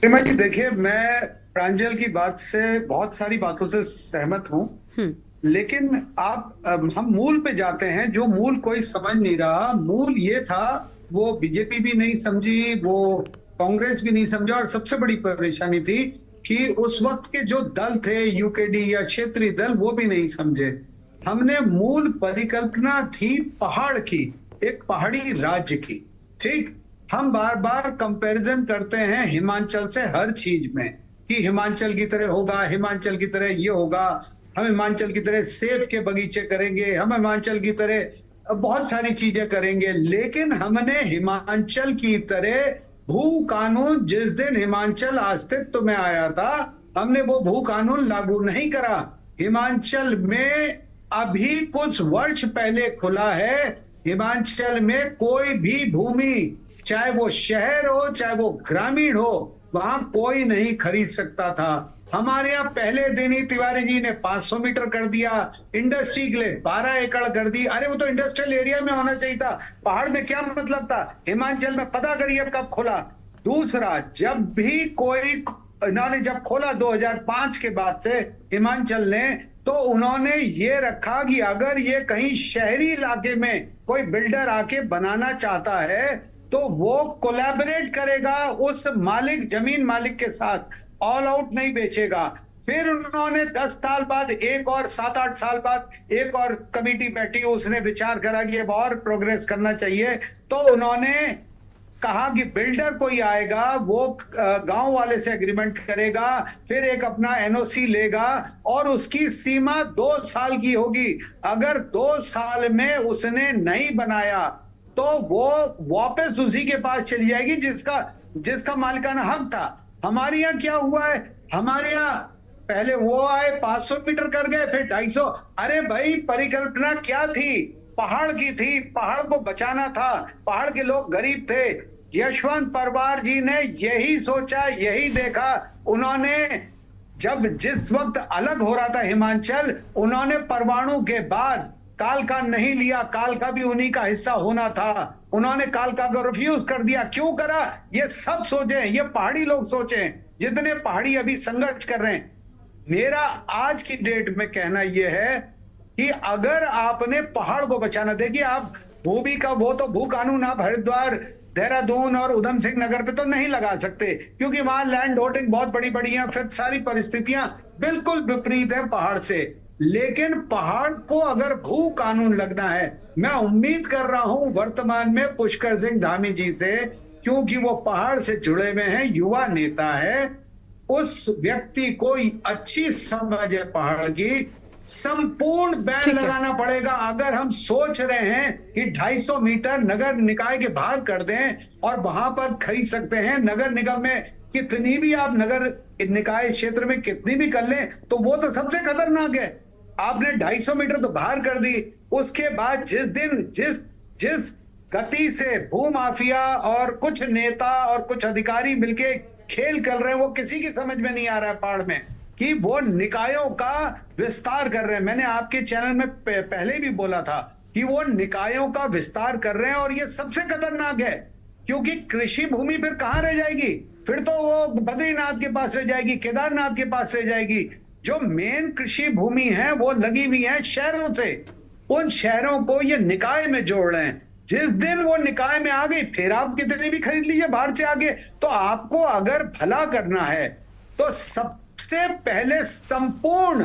Speaker 14: जी देखिए, मैं प्रांजल की बात से बहुत सारी बातों से सहमत हूं। लेकिन आप हम मूल पे जाते हैं, जो मूल कोई समझ नहीं रहा। मूल ये था, वो बीजेपी भी नहीं समझी, वो कांग्रेस भी नहीं समझा, और सबसे बड़ी परेशानी थी कि उस वक्त के जो दल थे, यूकेडी या क्षेत्रीय दल, वो भी नहीं समझे। हमने मूल परिकल्पना थी पहाड़ की, एक पहाड़ी राज्य की, ठीक। हम बार बार कंपैरिजन करते हैं हिमाचल से हर चीज में, कि हिमाचल की तरह होगा, हिमाचल की तरह ये होगा, हम हिमाचल की तरह सेब के बगीचे करेंगे, हम हिमाचल की तरह बहुत सारी चीजें करेंगे। लेकिन हमने हिमाचल की तरह भू कानून, जिस दिन हिमाचल अस्तित्व में आया था, हमने वो भू कानून लागू नहीं करा। हिमाचल में अभी कुछ वर्ष पहले खुला है, हिमाचल में कोई भी भूमि, चाहे वो शहर हो चाहे वो ग्रामीण हो, वहां कोई नहीं खरीद सकता था। हमारे यहाँ पहले दिन ही तिवारी जी ने 500 मीटर कर दिया, इंडस्ट्री के लिए 12 एकड़ कर दी। अरे वो तो इंडस्ट्रियल एरिया में होना चाहिए था, पहाड़ में क्या मतलब था? हिमाचल में पता करिए कब खुला। दूसरा, जब भी कोई, इन्होंने जब खोला 2005 के बाद से हिमाचल ने, तो उन्होंने ये रखा कि अगर ये कहीं शहरी इलाके में कोई बिल्डर आके बनाना चाहता है तो वो कोलैबोरेट करेगा उस मालिक, जमीन मालिक के साथ, ऑल आउट नहीं बेचेगा। फिर उन्होंने 10 साल बाद, एक और 7-8 साल बाद एक और कमेटी बैठी, उसने विचार करा कि अब और प्रोग्रेस करना चाहिए, तो उन्होंने कहा कि बिल्डर कोई आएगा, वो गांव वाले से एग्रीमेंट करेगा, फिर एक अपना एनओसी लेगा और उसकी सीमा 2 साल की होगी। अगर 2 साल में उसने नहीं बनाया तो वो वापस उसी के पास चली जाएगी जिसका मालिकाना हक था। हमारे यहाँ क्या हुआ है? हमारे यहाँ पहले वो आए, 500 मीटर कर गए, फिर 250। अरे भाई, परिकल्पना क्या थी? पहाड़ की थी, पहाड़ को बचाना था, पहाड़ के लोग गरीब थे। यशवंत परवार जी ने यही सोचा, यही देखा। उन्होंने जब जिस वक्त अलग हो रहा था हिमाचल, उन्होंने परमाणु के बाद कालका नहीं लिया, कालका भी उन्हीं का हिस्सा होना था, उन्होंने कालका को रिफ्यूज कर दिया। क्यों करा? ये सब सोचे, ये पहाड़ी लोग सोचे, जितने पहाड़ी अभी संघर्ष कर रहे हैं। मेरा आज की डेट में कहना यह है कि अगर आपने पहाड़ को बचाना, देखिए आप भूमि का वो तो भू कानून आप हरिद्वार, देहरादून और उधम सिंह नगर पे तो नहीं लगा सकते, क्योंकि वहां लैंड होल्डिंग बहुत बड़ी बड़ी है, फिर सारी परिस्थितियां बिल्कुल विपरीत है पहाड़ से। लेकिन पहाड़ को अगर भू कानून लगना है, मैं उम्मीद कर रहा हूं वर्तमान में पुष्कर सिंह धामी जी से, क्योंकि वो पहाड़ से जुड़े हुए हैं, युवा नेता है, उस व्यक्ति को अच्छी समझ है पहाड़ की, संपूर्ण बैन लगाना पड़ेगा। अगर हम सोच रहे हैं कि 250 मीटर नगर निकाय के बाहर कर दें और वहां पर खरीद सकते हैं, नगर निगम में कितनी भी आप नगर निकाय क्षेत्र में कितनी भी कर लें, तो वो तो सबसे खतरनाक है। आपने 250 मीटर तो बाहर कर दी, उसके बाद जिस दिन जिस गति से भूमाफिया और कुछ नेता और कुछ अधिकारी मिलके खेल कर रहे हैं, वो किसी की समझ में नहीं आ रहा है पहाड़ में, कि वो निकायों का विस्तार कर रहे हैं। मैंने आपके चैनल में पहले भी बोला था कि वो निकायों का विस्तार कर रहे हैं, और ये सबसे खतरनाक है, क्योंकि कृषि भूमि फिर कहां रह जाएगी? फिर तो वो बद्रीनाथ के पास रह जाएगी, केदारनाथ के पास रह जाएगी। जो मेन कृषि भूमि है वो लगी हुई है शहरों से, उन शहरों को ये निकाय में जोड़ रहे हैं। जिस दिन वो निकाय में आ गई, फिर आप कितने भी खरीद लीजिए बाहर से आगे। तो आपको अगर भला करना है तो सबसे पहले संपूर्ण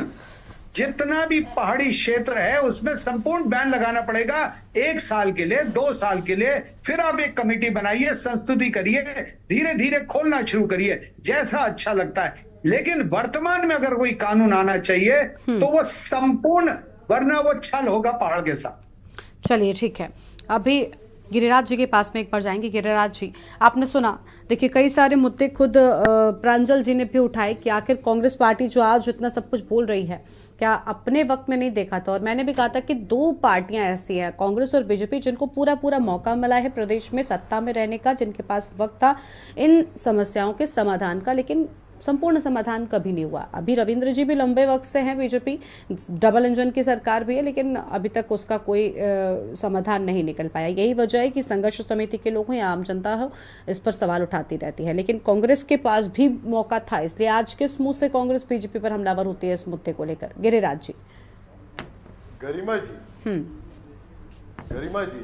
Speaker 14: जितना भी पहाड़ी क्षेत्र है उसमें संपूर्ण बैन लगाना पड़ेगा, 1 साल के लिए, 2 साल के लिए। फिर आप एक कमेटी बनाइए, संस्तुति करिए, धीरे धीरे खोलना शुरू करिए, जैसा अच्छा लगता है। लेकिन वर्तमान में अगर कोई कानून आना चाहिए तो वो संपूर्ण, वरना वो छल होगा पहाड़ के साथ।
Speaker 1: चलिए ठीक है, अभी गिरिराज जी के पास में एक बार जाएंगे। गिरिराज जी, आपने सुना, देखिए कई सारे मुद्दे खुद प्रांजल जी ने भी उठाए कि आखिर कांग्रेस पार्टी जो आज इतना सब कुछ बोल रही है, क्या अपने वक्त में नहीं देखा था? और मैंने भी कहा था कि 2 पार्टियां ऐसी हैं, कांग्रेस और बीजेपी, जिनको पूरा पूरा मौका मिला है प्रदेश में सत्ता में रहने का, जिनके पास वक्त था इन समस्याओं के समाधान का, लेकिन संपूर्ण समाधान कभी नहीं हुआ। अभी रविंद्र जी भी लंबे वक्त से हैं बीजेपी, डबल इंजन की सरकार भी है, लेकिन अभी तक उसका कोई समाधान नहीं निकल पाया। यही वजह है कि संघर्ष समिति के लोग हो या आम जनता हो, इस पर सवाल उठाती रहती है। लेकिन कांग्रेस के पास भी मौका था, इसलिए आज किस मुंह से कांग्रेस बीजेपी पर हमलावर होती है इस मुद्दे को लेकर? गिरिराज जी।
Speaker 9: गरिमा जी,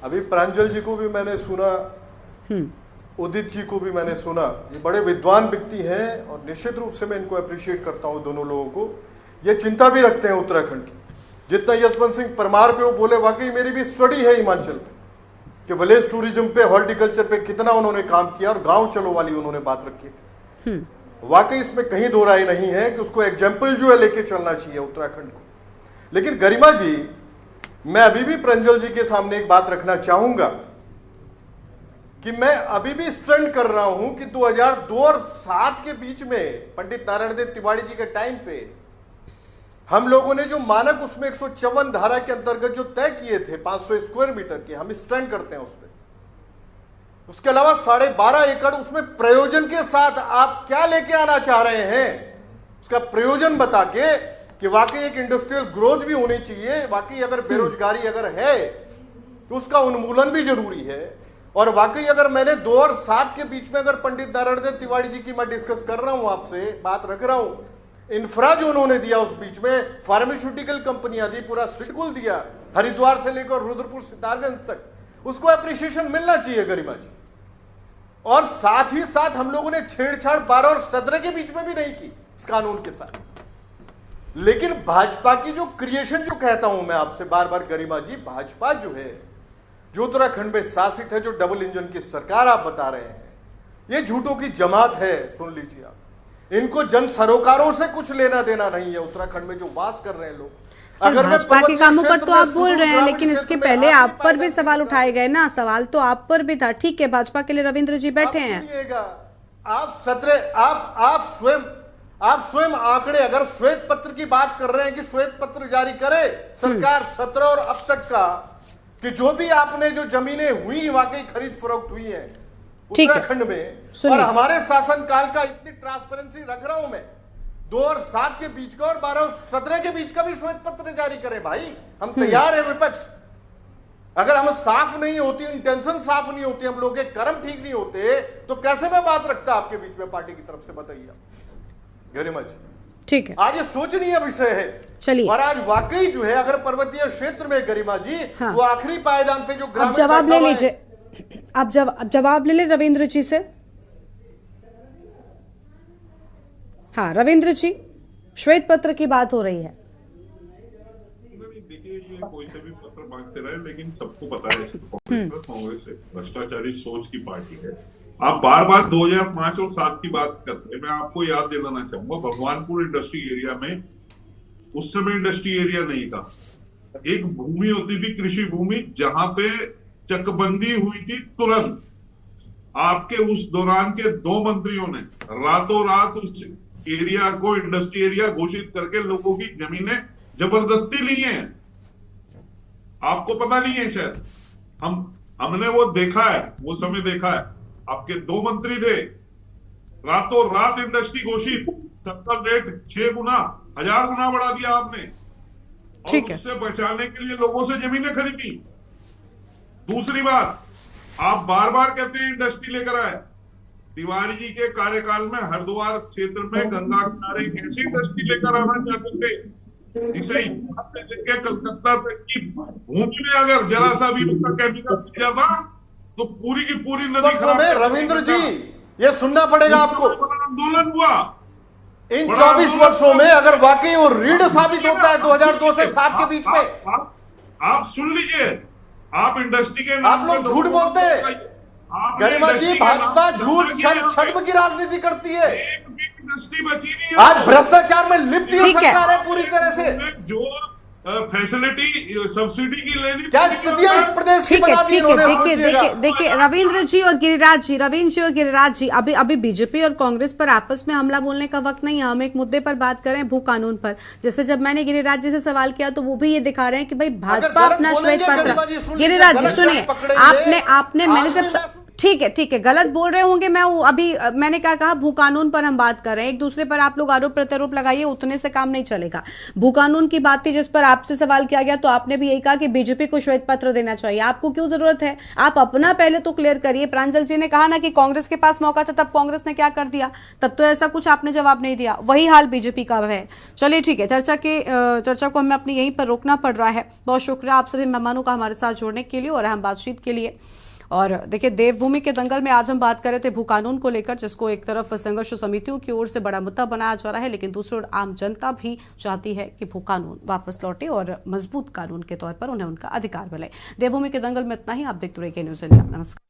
Speaker 9: अभी प्रांजल जी को भी मैंने सुना, उदित जी को भी मैंने सुना। ये बड़े विद्वान व्यक्ति हैं और निश्चित रूप से मैं इनको अप्रिशिएट करता हूं, दोनों लोगों को। ये चिंता भी रखते हैं उत्तराखंड की। जितना यशवंत सिंह परमार पे वो बोले, वाकई मेरी भी स्टडी है हिमाचल पे कि विलेज टूरिज्म पे, हॉर्टिकल्चर पे कितना उन्होंने काम किया और गांव चलो वाली उन्होंने बात रखी थी। वाकई इसमें कहीं दो राय नहीं है कि उसको एग्जाम्पल जो है लेके चलना चाहिए उत्तराखंड को। लेकिन गरिमा जी, मैं अभी भी प्रांजल जी के सामने एक बात रखना चाहूंगा कि मैं अभी भी स्टैंड कर रहा हूं कि 2002 और 7 के बीच में पंडित नारायण देव तिवारी जी के टाइम पे हम लोगों ने जो मानक उसमें 154 धारा के अंतर्गत जो तय किए थे 500 स्क्वायर मीटर के, हम स्टैंड करते हैं उसमें। उसके अलावा 12.5 एकड़ उसमें प्रयोजन के साथ आप क्या लेके आना चाह रहे हैं, उसका प्रयोजन बता के कि वाकई एक इंडस्ट्रियल ग्रोथ भी होनी चाहिए, वाकई अगर बेरोजगारी अगर है तो उसका उन्मूलन भी जरूरी है। और वाकई अगर मैंने 2 और 7 के बीच में अगर पंडित नारायण देव तिवारी जी की मैं डिस्कस कर रहा हूं, आपसे बात रख रहा हूं, इंफ्रा जो उन्होंने दिया उस बीच में, फार्मास्यूटिकल कंपनियां दी, पूरा सिडकुल दिया, हरिद्वार से लेकर रुद्रपुर सितारगंज तक, उसको अप्रिशिएशन मिलना चाहिए गरिमा जी। और साथ ही साथ हम लोगों ने छेड़छाड़ 12 और 17 के बीच में भी नहीं की इस कानून के साथ। लेकिन भाजपा की जो क्रिएशन, जो कहता हूं मैं आपसे बार बार गरिमा जी, भाजपा जो है, जो उत्तराखंड में शासित है, जो डबल इंजन की सरकार आप बता रहे हैं, ये झूठों की जमात है। सुन लीजिए आप, इनको जन सरोकारों से कुछ लेना देना नहीं है। उत्तराखंड में जो वास कर रहे हैं लोग, अगर
Speaker 1: भाजपा के कामों पर तो आप बोल रहे हैं, लेकिन इसके पहले आप पर भी सवाल उठाए गए ना। सवाल तो आप पर भी था। ठीक है, भाजपा के लिए रविंद्र जी बैठे हैं।
Speaker 9: आप स्वयं आंकड़े, अगर श्वेत पत्र की बात कर रहे हैं कि श्वेत पत्र जारी करे सरकार 17 और अब तक का, कि जो भी आपने जो जमीनें हुई वाकई खरीद फरोख्त हुई है उत्तराखंड में, और हमारे शासन काल का इतनी ट्रांसपेरेंसी रख रहा हूं मैं, 2 और 7 के बीच का और 12 और 17 के बीच का भी श्वेत पत्र जारी करें भाई, हम तैयार है। विपक्ष, अगर हम साफ नहीं होती, इंटेंशन साफ नहीं होती, हम लोग के कर्म ठीक नहीं होते, तो कैसे मैं बात रखता आपके बीच में पार्टी की तरफ से, बताइए गरिमा जी।
Speaker 1: ठीक है,
Speaker 9: आज ये सोचनीय विषय है।
Speaker 1: चलिए,
Speaker 9: और आज वाकई जो है, अगर पर्वतीय क्षेत्र में गरिमा जी, हाँ, वो आखिरी पायदान पे जो ग्रामीण
Speaker 1: जवाब ले लीजिए, आप जवाब ले ले रविंद्र जी से। हाँ रविंद्र जी, श्वेत पत्र की बात हो रही है।
Speaker 8: देखिए, ये कोई से भी पत्र मांगते रहे, लेकिन सबको पता है कांग्रेस भ्रष्टाचारी सोच की पार्टी है। आप बार बार 2005 और 7 की बात करते हैं। मैं आपको याद दिलाना चाहूंगा, भगवानपुर इंडस्ट्री एरिया में उस समय इंडस्ट्री एरिया नहीं था, एक भूमि होती थी, कृषि भूमि, जहां पे चकबंदी हुई थी तुरंत। आपके उस दौरान के 2 मंत्रियों ने रातों रात उस एरिया को इंडस्ट्री एरिया घोषित करके लोगों की जमीनें जबरदस्ती ली हैं। आपको पता नहीं है शायद, हमने वो देखा है, वो समय देखा है। आपके 2 मंत्री थे, रातों रात इंडस्ट्री घोषित, 70 रेट 6 गुना 1000 गुना बढ़ा दिया आपने, और उससे बचाने के लिए लोगों से जमीनें खरीदी। दूसरी बात, आप बार बार कहते हैं इंडस्ट्री लेकर आए। तिवारी जी के कार्यकाल में हरिद्वार क्षेत्र में गंगा किनारे एक ऐसी इंडस्ट्री लेकर आना चाहते थे जिसे लेके कलकत्ता तक की भूमि में अगर जरा सा भी उसका केमिकल मिल जाता तो पूरी की पूरी नदी खराब।
Speaker 9: रविंद्र जी, ये सुनना पड़ेगा आपको।
Speaker 8: आंदोलन हुआ
Speaker 9: इन 24 वर्षों में, अगर वाकई वो रीढ़ साबित होता है 2002 से 7 के बीच में।
Speaker 8: आप सुन लीजिए, आप इंडस्ट्री के
Speaker 9: आप लोग झूठ बोलते हैं गरिमा जी। भाजपा झूठ छद्म की राजनीति करती है।
Speaker 8: इंडस्ट्री बची नहीं है,
Speaker 9: आज भ्रष्टाचार में लिप्त ये सरकार है पूरी तरह से।
Speaker 8: जो फैसिलिटी सब्सिडी की लेनी,
Speaker 9: क्या स्थितियां इस प्रदेश की बना दी इन्होंने।
Speaker 1: देखिए रविंद्र जी और गिरिराज जी, अभी बीजेपी और कांग्रेस पर आपस में हमला बोलने का वक्त नहीं है। हम एक मुद्दे पर बात करें, भू कानून पर। जैसे जब मैंने गिरिराज जी से सवाल किया तो वो भी ये दिखा रहे हैं कि भाई भाजपा अपना श्वेत पत्र। गिरिराज जी सुनिए, आपने मैंने जब ठीक है, गलत बोल रहे होंगे। मैं अभी मैंने क्या कहा, भू कानून पर हम बात कर रहे हैं, एक दूसरे पर आप लोग आरोप प्रत्यारोप लगाइए, उतने से काम नहीं चलेगा। भू कानून की बात थी जिस पर आपसे सवाल किया गया, तो आपने भी यही कहा कि बीजेपी को श्वेत पत्र देना चाहिए। आपको क्यों जरूरत है, आप अपना पहले तो क्लियर करिए। प्रांजल जी ने कहा ना कि कांग्रेस के पास मौका था, तब कांग्रेस ने क्या कर दिया, तब तो ऐसा कुछ आपने जवाब नहीं दिया। वही हाल बीजेपी का है। चलिए ठीक है, चर्चा को हमें अपनी यहीं पर रोकना पड़ रहा है। बहुत शुक्रिया आप सभी मेहमानों का हमारे साथ जुड़ने के लिए और अहम बातचीत के लिए। और देखिए, देवभूमि के दंगल में आज हम बात कर रहे थे भू कानून को लेकर, जिसको एक तरफ संघर्ष समितियों की ओर से बड़ा मुद्दा बनाया जा रहा है, लेकिन दूसरी ओर आम जनता भी चाहती है कि भू कानून वापस लौटे और मजबूत कानून के तौर पर उन्हें उनका अधिकार मिले। देवभूमि के दंगल में इतना ही। आप देखते रहिए न्यूज़ इंडिया। नमस्कार।